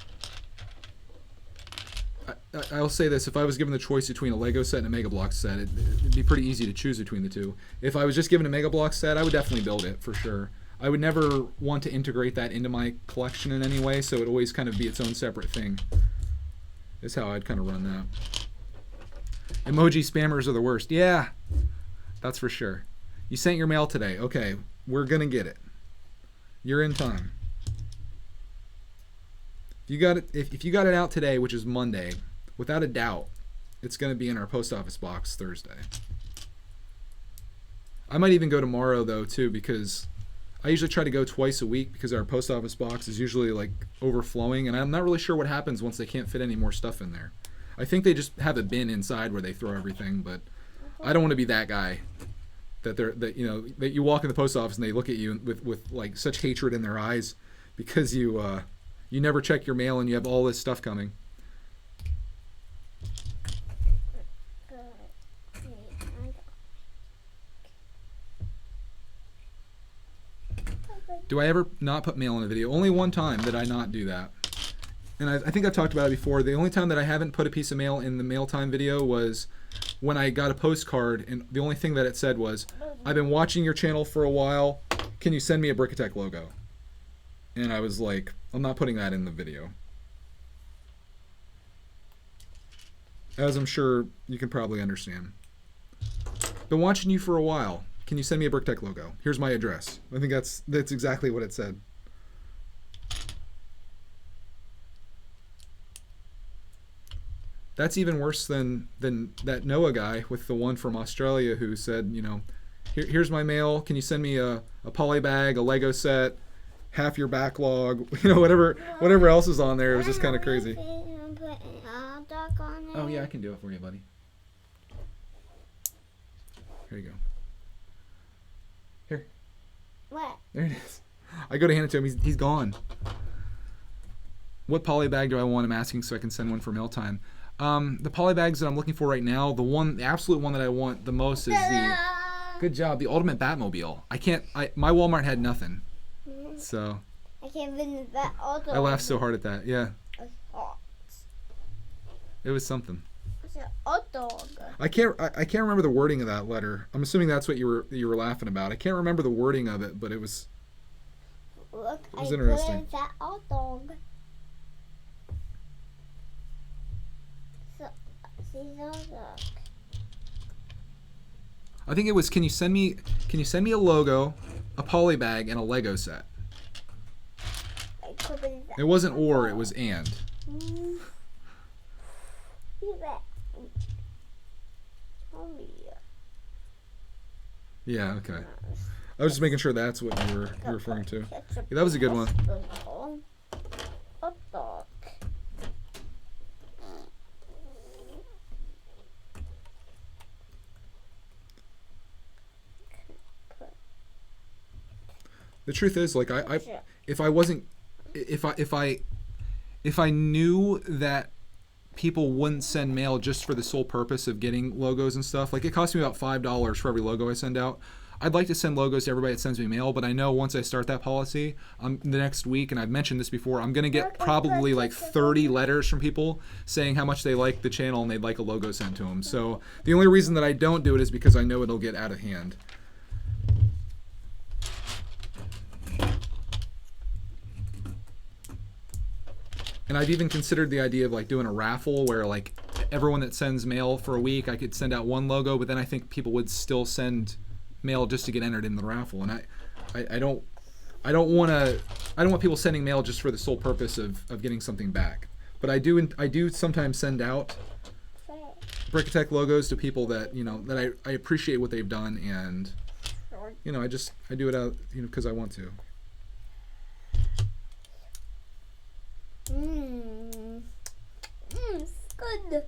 I'll say this, if I was given the choice between a Lego set and a Mega Bloks set, it'd be pretty easy to choose between the two. If I was just given a Mega Bloks set, I would definitely build it, for sure. I would never want to integrate that into my collection in any way, so it would always kind of be its own separate thing. Is how I'd kind of run that. Emoji spammers are the worst. Yeah, that's for sure. You sent your mail today. Okay, we're going to get it. You're in time. If you got it out today, which is Monday, without a doubt, it's going to be in our post office box Thursday. I might even go tomorrow though too, because I usually try to go twice a week because our post office box is usually like overflowing, and I'm not really sure what happens once they can't fit any more stuff in there. I think they just have a bin inside where they throw everything, but I don't want to be that guy that you walk in the post office and they look at you with like such hatred in their eyes because you never check your mail and you have all this stuff coming. Do I ever not put mail in a video? Only one time did I not do that. And I think I've talked about it before. The only time that I haven't put a piece of mail in the mail time video was when I got a postcard, and the only thing that it said was, I've been watching your channel for a while. Can you send me a Brickatech logo? And I was like, I'm not putting that in the video. As I'm sure you can probably understand. Been watching you for a while. Can you send me a Brickatech logo? Here's my address. I think that's exactly what it said. That's even worse than that Noah guy with the one from Australia who said, you know, here's my mail. Can you send me a poly bag, a Lego set, half your backlog, you know, whatever else is on there. It was just kind of crazy. Oh yeah, I can do it for you, buddy. Here you go. Here, What? There it is. I go to hand it to him. He's gone. What poly bag do I want? I'm asking so I can send one for mail time. The poly bags that I'm looking for right now, the absolute one that I want the most is the, good job, the Ultimate Batmobile. My Walmart had nothing. So. I can't believe that also. I laughed so hard at that. Yeah. It's hot. It was something. It's a hot dog. I can't remember the wording of that letter. I'm assuming that's what you were laughing about. I can't remember the wording of it, but it was. Look, it was interesting. Put in that hot dog. So, see those dog. I think it was. Can you send me a logo, a poly bag, and a Lego set? It wasn't or. It was and. Yeah. Okay. I was just making sure that's what you were referring to. Yeah, that was a good one. The truth is, like, if I knew that people wouldn't send mail just for the sole purpose of getting logos and stuff, like it costs me about $5 for every logo I send out. I'd like to send logos to everybody that sends me mail, but I know once I start that policy, the next week, and I've mentioned this before, I'm going to get probably like 30 letters from people saying how much they like the channel and they'd like a logo sent to them. So the only reason that I don't do it is because I know it'll get out of hand. And I've even considered the idea of like doing a raffle where like everyone that sends mail for a week, I could send out one logo, but then I think people would still send mail just to get entered in the raffle. And I don't want people sending mail just for the sole purpose of getting something back. But I do sometimes send out Brickatech logos to people that, you know, that I appreciate what they've done, and you know, I do it out, you know, because I want to. It's good.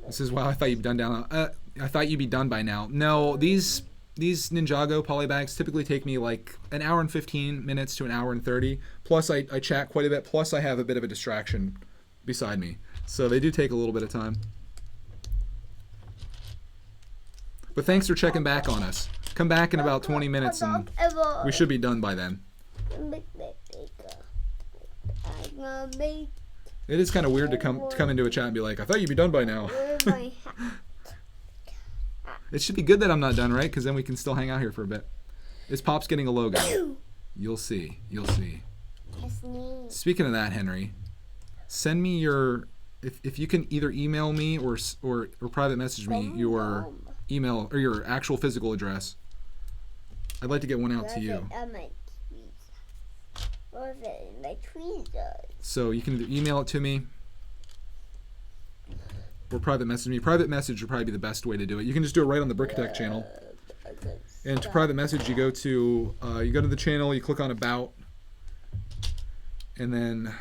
This is, wow, I thought you'd be done by now. No, these Ninjago poly bags typically take me like an hour and 15 minutes to an hour and 30. Plus I chat quite a bit. Plus I have a bit of a distraction beside me. So they do take a little bit of time. But thanks for checking back on us. Come back in about 20 minutes and we should be done by then. It is kind of weird to come into a chat and be like, I thought you'd be done by now. It should be good that I'm not done, right? Because then we can still hang out here for a bit. Is Pops getting a logo? You'll see. You'll see. Speaking of that, Henry, send me your, if you can either email me or private message me your email or your actual physical address. I'd like to get one out to you. So you can either email it to me or private message me. Private message would probably be the best way to do it. You can just do it right on the Brickatech channel. And to private message, you go to the channel, you click on About, and then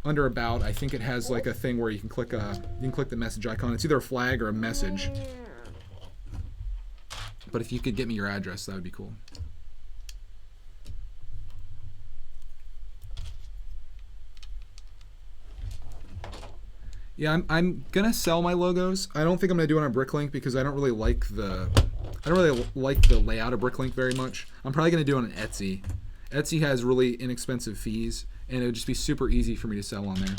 under About, I think it has like a thing where you can click the message icon. It's either a flag or a message. But if you could get me your address, that would be cool. Yeah, I'm gonna sell my logos. I don't think I'm gonna do it on Bricklink because I don't really like the layout of Bricklink very much. I'm probably gonna do it on Etsy. Etsy has really inexpensive fees, and it would just be super easy for me to sell on there.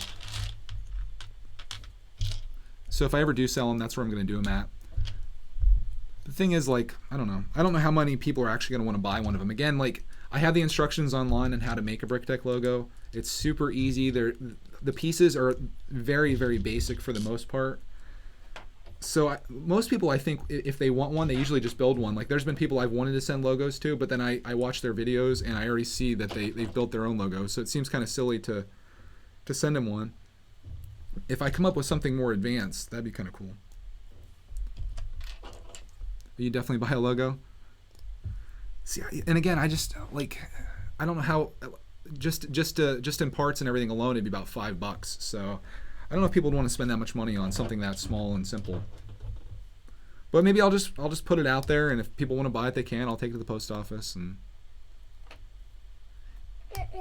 So if I ever do sell them, that's where I'm gonna do them at. The thing is, like, I don't know how many people are actually gonna want to buy one of them. Again, like, I have the instructions online on how to make a Brickatech logo. It's super easy. The pieces are very, very basic for the most part. So most people, I think, if they want one, they usually just build one. Like, there's been people I've wanted to send logos to, but then I watch their videos and I already see that they've built their own logo. So it seems kind of silly to send them one. If I come up with something more advanced, that'd be kind of cool. You definitely buy a logo. See, and again, I just I don't know how. Just in parts and everything alone, it'd be about $5. So I don't know if people would want to spend that much money on something that small and simple. But maybe I'll just put it out there, and if people want to buy it, they can. I'll take it to the post office. And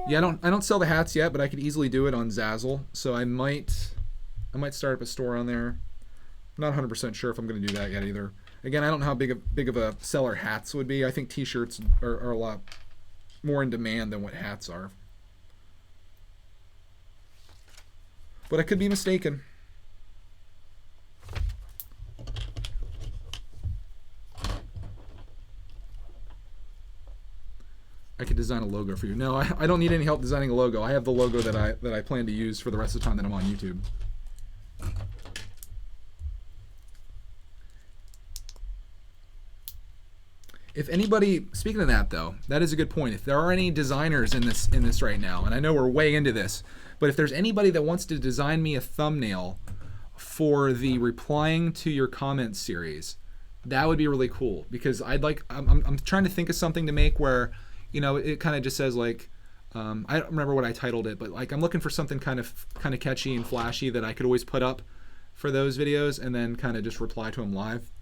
yeah, I don't sell the hats yet, but I could easily do it on Zazzle. So I might start up a store on there. I'm not 100% sure if I'm going to do that yet either. Again, I don't know how big of a seller hats would be. I think T-shirts are a lot more in demand than what hats are. But I could be mistaken. I could design a logo for you. No, I don't need any help designing a logo. I have the logo that I plan to use for the rest of the time that I'm on YouTube. If anybody, speaking of that though, that is a good point. If there are any designers in this right now, and I know we're way into this, but if there's anybody that wants to design me a thumbnail for the replying to your comments series, that would be really cool, because I'm trying to think of something to make where, you know, it kind of just says like, I don't remember what I titled it, but like I'm looking for something kind of catchy and flashy that I could always put up for those videos and then kind of just reply to them live.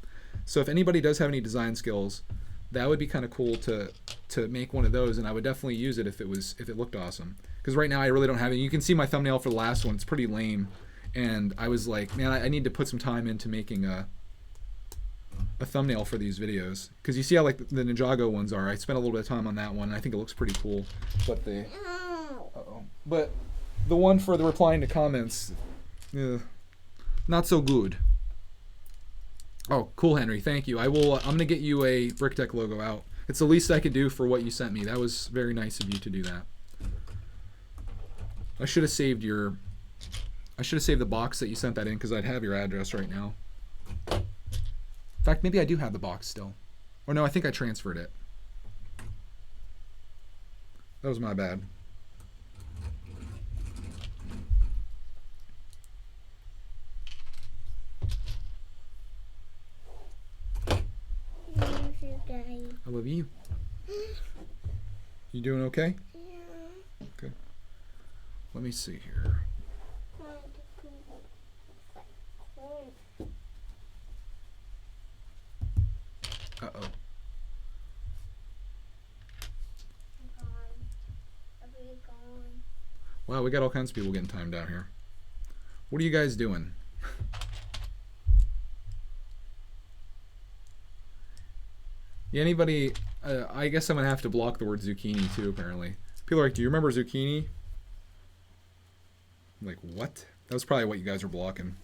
So if anybody does have any design skills, that would be kind of cool to make one of those, and I would definitely use it if it looked awesome. Because right now I really don't have it. You can see my thumbnail for the last one; it's pretty lame, and I was like, man, I need to put some time into making a thumbnail for these videos. Because you see how like the Ninjago ones are. I spent a little bit of time on that one, and I think it looks pretty cool. But but the one for the replying to comments, not so good. Oh, cool, Henry. Thank you. I'm gonna get you a BrickTech logo out. It's the least I could do for what you sent me. That was very nice of you to do that. I should have saved the box that you sent that in, because I'd have your address right now. In fact, maybe I do have the box still. Or no, I think I transferred it. That was my bad. I love you. You doing okay? Yeah. Okay. Let me see here. Uh-oh. Wow, we got all kinds of people getting timed out here. What are you guys doing? Yeah, anybody, I guess I'm going to have to block the word zucchini too, apparently. People are like, do you remember zucchini? I'm like, what? That was probably what you guys were blocking.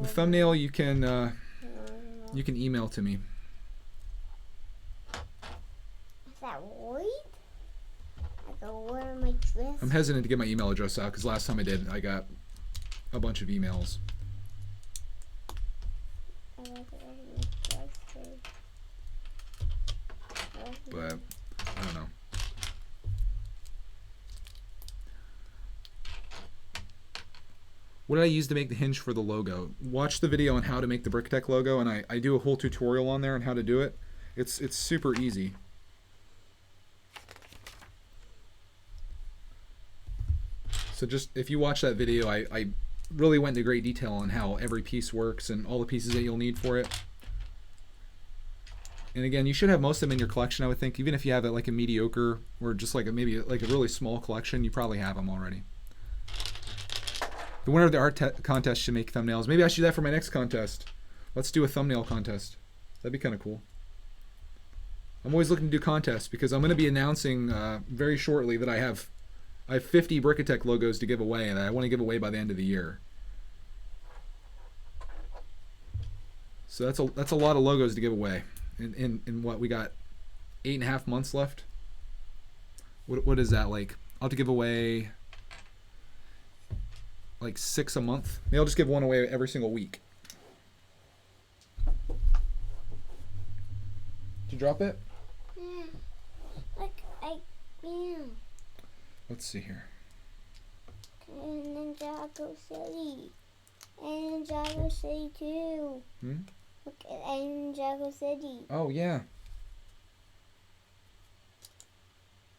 The thumbnail you can email to me. Is that right? I gotta wear my dress. I'm hesitant to get my email address out because last time I did, I got a bunch of emails. But I don't know. What did I use to make the hinge for the logo? Watch the video on how to make the BrickTech logo, and I do a whole tutorial on there on how to do it. It's super easy. So just if you watch that video, I really went into great detail on how every piece works and all the pieces that you'll need for it. And again, you should have most of them in your collection, I would think. Even if you have like a mediocre or just like maybe like a really small collection, you probably have them already. The winner of the art contest should make thumbnails. Maybe I should do that for my next contest. Let's do a thumbnail contest. That'd be kind of cool. I'm always looking to do contests because I'm going to be announcing very shortly that I have 50 BrickTech logos to give away, and I want to give away by the end of the year. So that's a lot of logos to give away. In what we got, 8.5 months left. What is that like? I'll have to give away like 6 a month. Maybe I'll just give one away every single week. Did you drop it? Yeah. Yeah. Let's see here. And Ninjago City. And Ninjago City too. Look at Ninjago City. Oh, yeah.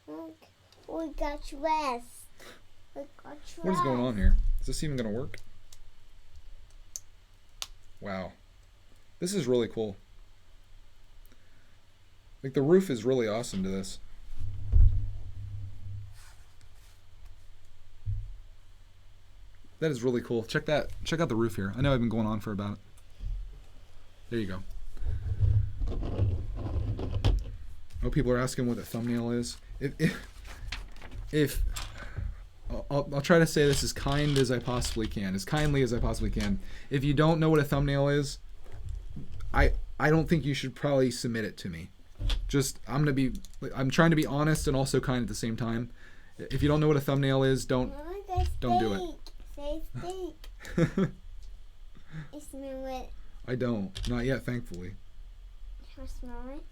Look, we got dressed. We got dressed. What is going on here? Is this even going to work? Wow. This is really cool. Like, the roof is really awesome to this. That is really cool. Check that. Check out the roof here. I know I've been going on for about. There you go. Oh, people are asking what the thumbnail is. If I'll try to say this as kind as I possibly can, as kindly as I possibly can. If you don't know what a thumbnail is, I don't think you should probably submit it to me. Just I'm trying to be honest and also kind at the same time. If you don't know what a thumbnail is, don't do it. Say steak. I smell it. I don't. Not yet, thankfully. I smell it.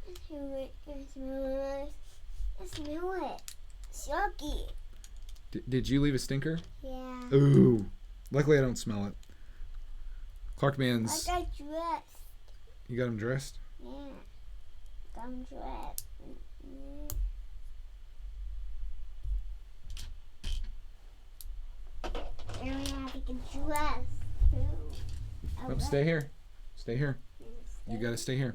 I smell it. I smell it. I smell it. Yucky. Did you leave a stinker? Yeah. Ooh. Luckily, I don't smell it. Clark Man's. I got dressed. You got him dressed? Yeah. Got him dressed. And we have to get dressed too. Nope, stay here. Stay here. You gotta stay here.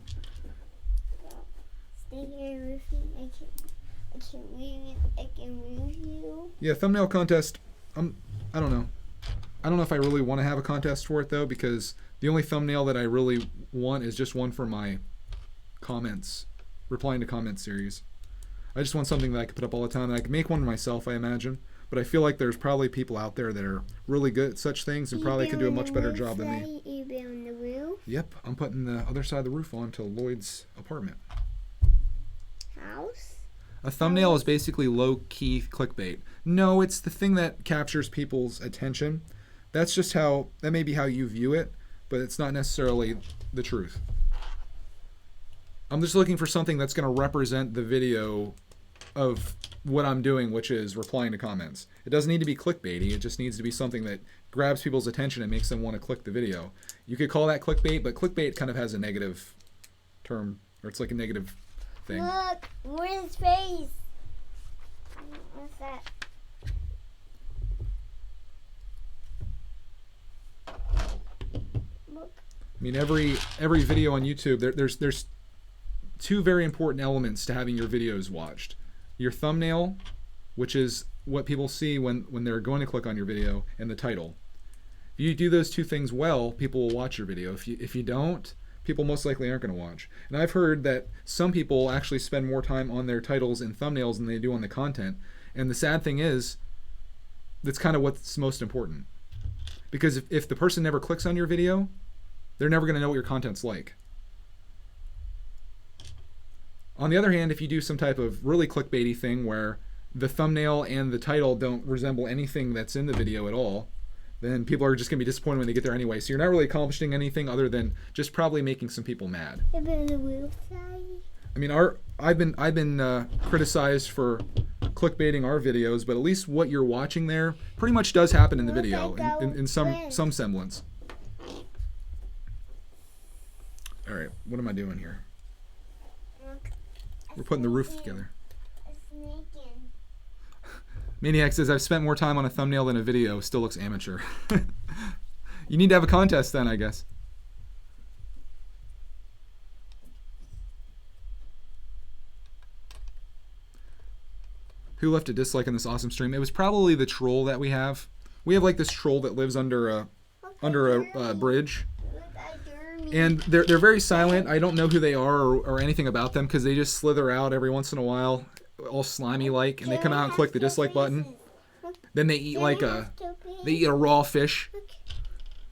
Stay here with me. I can move you. Yeah, thumbnail contest. I don't know. I don't know if I really want to have a contest for it though, because the only thumbnail that I really want is just one for my comments, replying to comments series. I just want something that I can put up all the time, and I can make one myself, I imagine. But I feel like there's probably people out there that are really good at such things and probably could do a much better job than me. You be on the roof? Yep, I'm putting the other side of the roof onto Lloyd's apartment. House? A thumbnail is basically low-key clickbait. No, it's the thing that captures people's attention. That may be how you view it, but it's not necessarily the truth. I'm just looking for something that's going to represent the video of what I'm doing, which is replying to comments. It doesn't need to be clickbaity. It just needs to be something that grabs people's attention and makes them want to click the video. You could call that clickbait, but clickbait kind of has a negative term, or it's like a negative thing. Look, what is his face? What's that? Look. I mean, every video on YouTube, there's two very important elements to having your videos watched. Your thumbnail, which is what people see when they're going to click on your video, and the title. If you do those two things well, people will watch your video. If you don't, people most likely aren't going to watch. And I've heard that some people actually spend more time on their titles and thumbnails than they do on the content. And the sad thing is, that's kind of what's most important. Because if the person never clicks on your video, they're never going to know what your content's like. On the other hand, if you do some type of really clickbaity thing where the thumbnail and the title don't resemble anything that's in the video at all, then people are just going to be disappointed when they get there anyway. So you're not really accomplishing anything other than just probably making some people mad. I mean, I've been criticized for clickbaiting our videos, but at least what you're watching there pretty much does happen in the video in some semblance. All right, what am I doing here? We're putting the roof together. Maniac says, I've spent more time on a thumbnail than a video. Still looks amateur. You need to have a contest then, I guess. Who left a dislike on this awesome stream? It was probably the troll that we have. We have like this troll that lives under a bridge. And they're very silent. I don't know who they are or anything about them because they just slither out every once in a while, all slimy like, and they come out and click the dislike button. Then they eat a raw fish.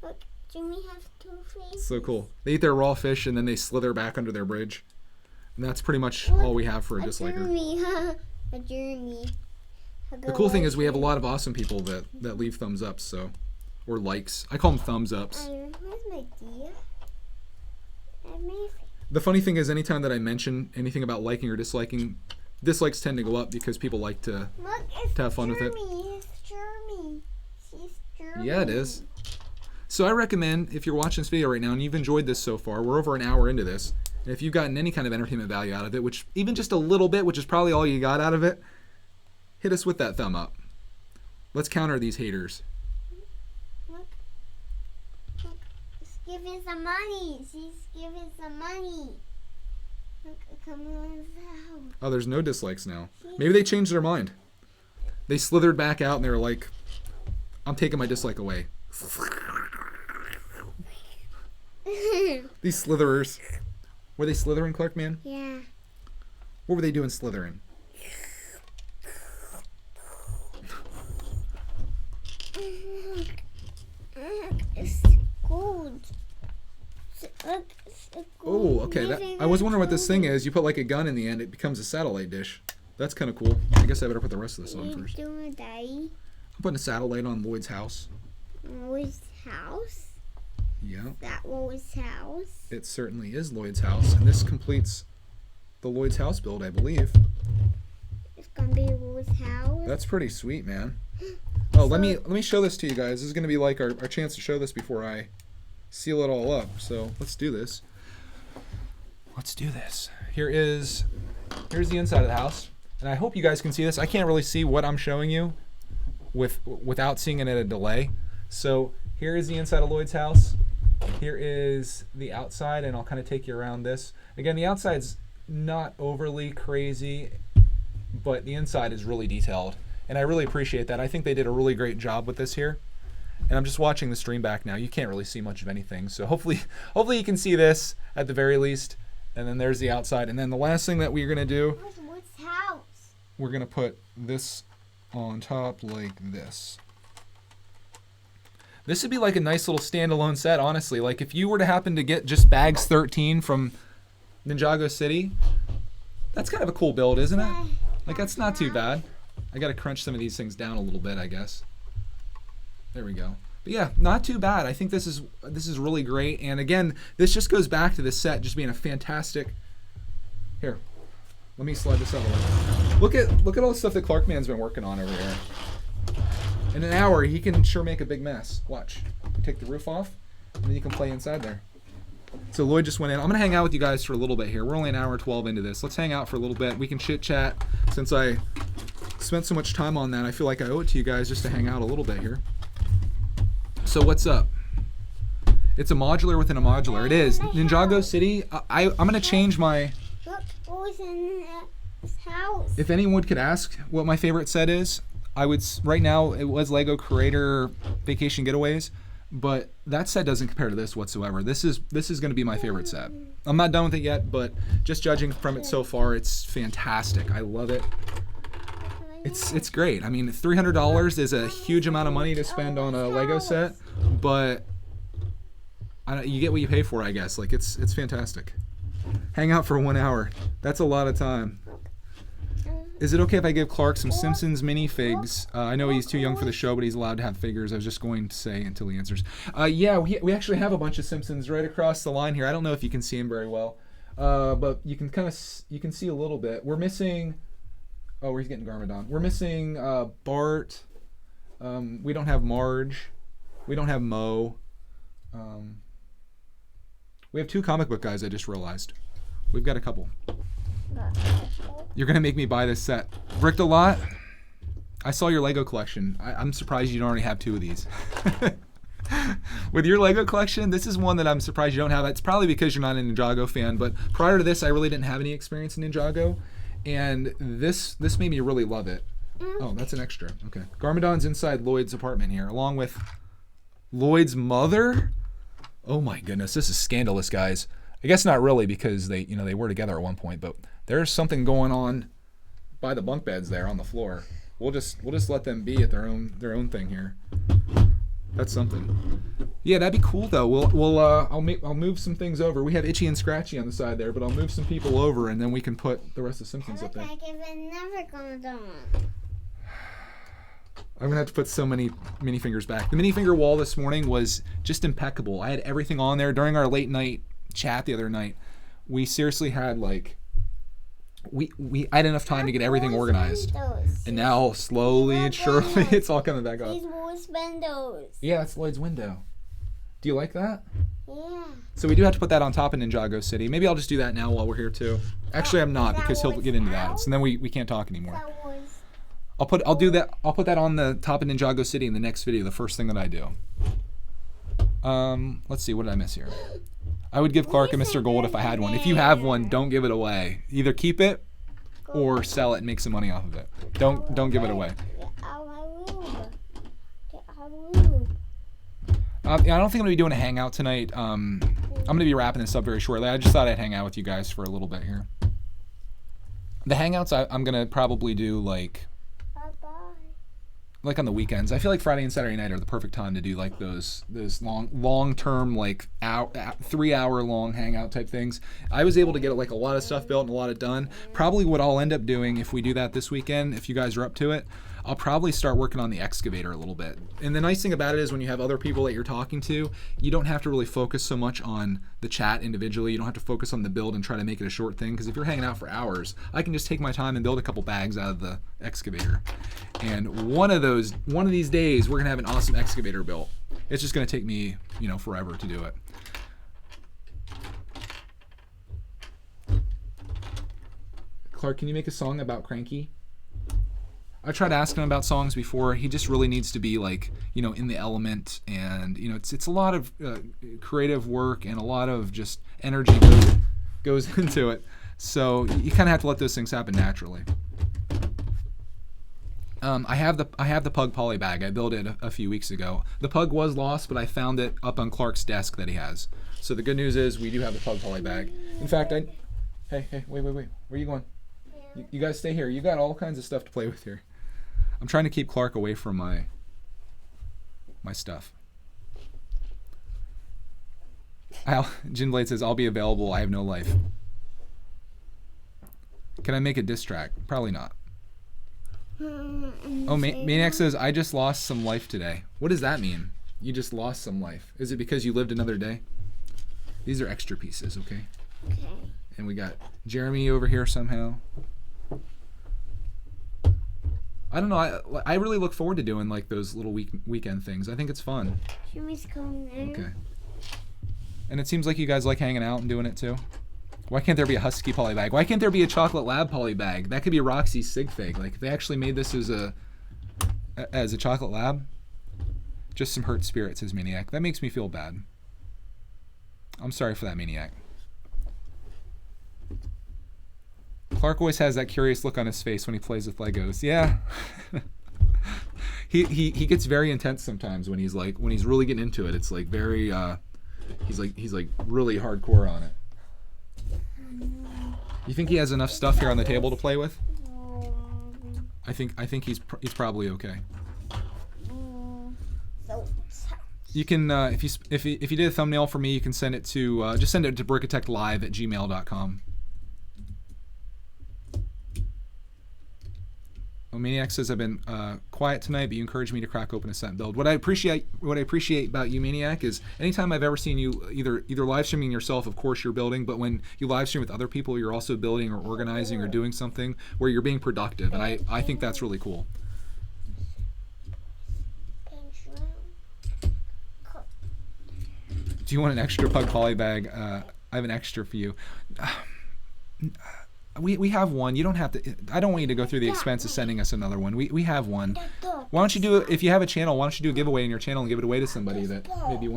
Look, Jimmy has 2 faces. So cool. They eat their raw fish and then they slither back under their bridge. And that's pretty much all we have for a disliker. A Jeremy. The cool thing is we have a lot of awesome people that leave thumbs ups, or likes. I call them thumbs ups. Where's my deer? The funny thing is, anytime that I mention anything about liking or disliking, dislikes tend to go up because people like to have fun with it. It's Jeremy. She's Jeremy. Yeah, it is. So I recommend, if you're watching this video right now and you've enjoyed this so far, we're over an hour into this, and if you've gotten any kind of entertainment value out of it, which even just a little bit, which is probably all you got out of it, hit us with that thumb up. Let's counter these haters. Look. She's giving some money. She's giving some money. Look, come on out. Oh, there's no dislikes now. Maybe they changed their mind. They slithered back out and they were like, I'm taking my dislike away. These slitherers. Were they slithering, Clark, man? Yeah. What were they doing slithering? It's cold. Oh, okay. I was wondering what this thing is. You put like a gun in the end, it becomes a satellite dish. That's kind of cool. I guess I better put the rest of this on first. What are you doing, Daddy? I'm putting a satellite on Lloyd's house. Lloyd's house? Yeah. That Lloyd's house? It certainly is Lloyd's house, and this completes the Lloyd's house build, I believe. It's gonna be Lloyd's house? That's pretty sweet, man. Oh, let me show this to you guys. This is gonna be like our chance to show this before I seal it all up. So let's do this. Let's do this. Here's the inside of the house, and I hope you guys can see this. I can't really see what I'm showing you without seeing it at a delay. So here is the inside of Lloyd's house. Here is the outside, and I'll kind of take you around this. Again, the outside's not overly crazy, but the inside is really detailed, and I really appreciate that. I think they did a really great job with this here. And I'm just watching the stream back now. You can't really see much of anything, so hopefully you can see this at the very least. And then there's the outside, and then the last thing that we're gonna do, What's house? we're gonna put this on top like this. This would be like a nice little standalone set, honestly. Like if you were to happen to get just bags 13 from Ninjago City, that's kind of a cool build, isn't it? Like that's not too bad. I gotta crunch some of these things down a little bit, I guess. There we go. But yeah, not too bad. I think this is really great. And again, this just goes back to this set just being a fantastic. Here, let me slide this out of the way. Look at all the stuff that Clarkman's been working on over here. In an hour, he can sure make a big mess. Watch. You take the roof off, and then you can play inside there. So Lloyd just went in. I'm gonna hang out with you guys for a little bit here. We're only an hour 12 into this. Let's hang out for a little bit. We can chit chat. Since I spent so much time on that, I feel like I owe it to you guys just to hang out a little bit here. So what's up? It's a modular within a modular. It is. Ninjago City, I'm going to change my... Look, what's in this house? If anyone could ask what my favorite set is, I would... Right now, it was Lego Creator Vacation Getaways, but that set doesn't compare to this whatsoever. This is going to be my favorite set. I'm not done with it yet, but just judging from it so far, it's fantastic. I love it. It's great. I mean, $300 is a huge amount of money to spend on a Lego set, but you get what you pay for, I guess. Like it's fantastic. Hang out for 1 hour. That's a lot of time. Is it okay if I give Clark some Simpsons minifigs? I know he's too young for the show, but he's allowed to have figures. I was just going to say until he answers. Yeah, we actually have a bunch of Simpsons right across the line here. I don't know if you can see them very well, but you can see a little bit. We're missing. Oh, he's getting Garmadon. We're missing Bart. We don't have Marge. We don't have Mo. We have 2 comic book guys, I just realized. We've got a couple. You're going to make me buy this set. Bricked a lot? I saw your Lego collection. I'm surprised you don't already have 2 of these. With your Lego collection, this is one that I'm surprised you don't have. It's probably because you're not a Ninjago fan, but prior to this, I really didn't have any experience in Ninjago. And this made me really love it. Oh, that's an extra. Okay. Garmadon's inside Lloyd's apartment here, along with Lloyd's mother. Oh my goodness, this is scandalous, guys. I guess not really because they were together at one point, but there's something going on by the bunk beds there on the floor. We'll just let them be at their own thing here. That's something. Yeah, that'd be cool though. I'll move some things over. We have Itchy and Scratchy on the side there, but I'll move some people over and then we can put the rest of Simpsons up there. Like if it never gonna done. I'm gonna have to put so many minifingers back. The minifinger wall this morning was just impeccable. I had everything on there during our late night chat the other night. We seriously had like we had enough time to get everything organized. And now slowly and surely it's all coming back up. These Lloyd's windows. Yeah, that's Lloyd's window. Do you like that? Yeah. So we do have to put that on top of Ninjago City. Maybe I'll just do that now while we're here too. Actually, I'm not because he'll get into that. So then we can't talk anymore. I'll do that. I'll put that on the top of Ninjago City in the next video. The first thing that I do. Let's see. What did I miss here? I would give Clark a Mr. Gold if I had one. If you have one, don't give it away. Either keep it or sell it and make some money off of it. Don't give it away. I don't think I'm going to be doing a hangout tonight. I'm going to be wrapping this up very shortly. I just thought I'd hang out with you guys for a little bit here. The hangouts I'm going to probably do like on the weekends. I feel like Friday and Saturday night are the perfect time to do like those long-term like 3-hour long hangout type things. I was able to get like a lot of stuff built and a lot of done. Probably what I'll end up doing if we do that this weekend, if you guys are up to it, I'll probably start working on the excavator a little bit. And the nice thing about it is when you have other people that you're talking to, you don't have to really focus so much on the chat individually. You don't have to focus on the build and try to make it a short thing, because if you're hanging out for hours, I can just take my time and build a couple bags out of the excavator. And one of these days, we're gonna have an awesome excavator built. It's just gonna take me, forever to do it. Clark, can you make a song about Cranky? I tried asking him about songs before. He just really needs to be like, in the element, and it's a lot of creative work and a lot of just energy goes into it. So you kind of have to let those things happen naturally. I have the pug poly bag. I built it a few weeks ago. The pug was lost, but I found it up on Clark's desk that he has. So the good news is we do have the pug poly bag. In fact, hey, wait. Where are you going? You guys stay here. You got all kinds of stuff to play with here. I'm trying to keep Clark away from my stuff. Jinblade says, I'll be available. I have no life. Can I make a diss track? Probably not. Oh, Maniac says, I just lost some life today. What does that mean? You just lost some life. Is it because you lived another day? These are extra pieces, okay? Okay. And we got Jeremy over here somehow. I don't know. I really look forward to doing like those little weekend things. I think it's fun. Jimmy's coming in. Okay. And it seems like you guys like hanging out and doing it too. Why can't there be a Husky poly bag? Why can't there be a Chocolate Lab poly bag? That could be a Roxy Sig Fig. Like if they actually made this as a Chocolate Lab. Just some hurt spirit, says Maniac. That makes me feel bad. I'm sorry for that, Maniac. Clark always has that curious look on his face when he plays with Legos. Yeah. he gets very intense sometimes when he's really getting into it. It's like very he's like really hardcore on it. You think he has enough stuff here on the table to play with? I think he's probably okay. You can if you did a thumbnail for me, you can send it to just send it to brickatechlive@gmail.com. Maniac says I've been quiet tonight, but you encouraged me to crack open a set and build. What I appreciate about you, Maniac, is anytime I've ever seen you either live streaming yourself, of course you're building, but when you live stream with other people, you're also building or organizing or doing something where you're being productive, and I think that's really cool. Do you want an extra pug poly bag? I have an extra for you. We have one. You don't have to. I don't want you to go through the expense of sending us another one. We have one. Why don't you do it? If you have a channel, why don't you do a giveaway in your channel and give it away to somebody that maybe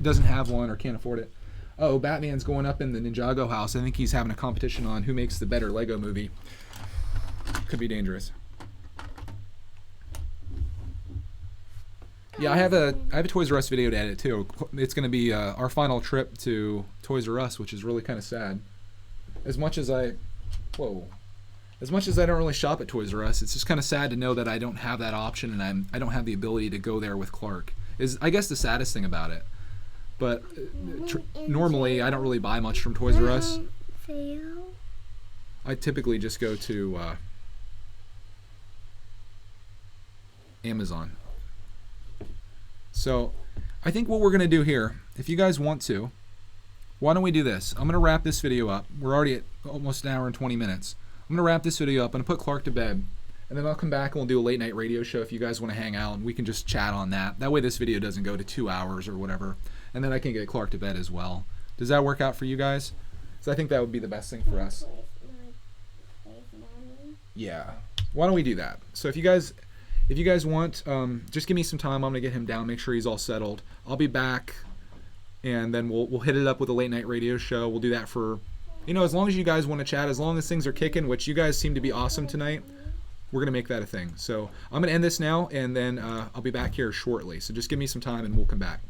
doesn't have one or can't afford it? Oh, Batman's going up in the Ninjago house. I think he's having a competition on who makes the better Lego movie. Could be dangerous. Yeah, I have a Toys R Us video to edit too. It's going to be our final trip to Toys R Us, which is really kind of sad. As much as I don't really shop at Toys R Us, it's just kind of sad to know that I don't have that option and I don't have the ability to go there with Clark. Is I guess the saddest thing about it. But normally I don't really buy much from Toys R Us. I typically just go to Amazon. So I think what we're going to do here, if you guys want to, why don't we do this? I'm going to wrap this video up. We're already at almost an hour and 20 minutes. I'm going to wrap this video up. I'm going to put Clark to bed. And then I'll come back and we'll do a late night radio show if you guys want to hang out. And we can just chat on that. That way this video doesn't go to 2 hours or whatever. and then I can get Clark to bed as well. Does that work out for you guys? So I think that would be the best thing for us. Yeah. Why don't we do that? So if you guys want, just give me some time. I'm gonna get him down, make sure he's all settled. I'll be back, and then we'll hit it up with a late night radio show. We'll do that for, as long as you guys want to chat, as long as things are kicking, which you guys seem to be awesome tonight. We're gonna make that a thing. So I'm gonna end this now, and then I'll be back here shortly. So just give me some time, and we'll come back.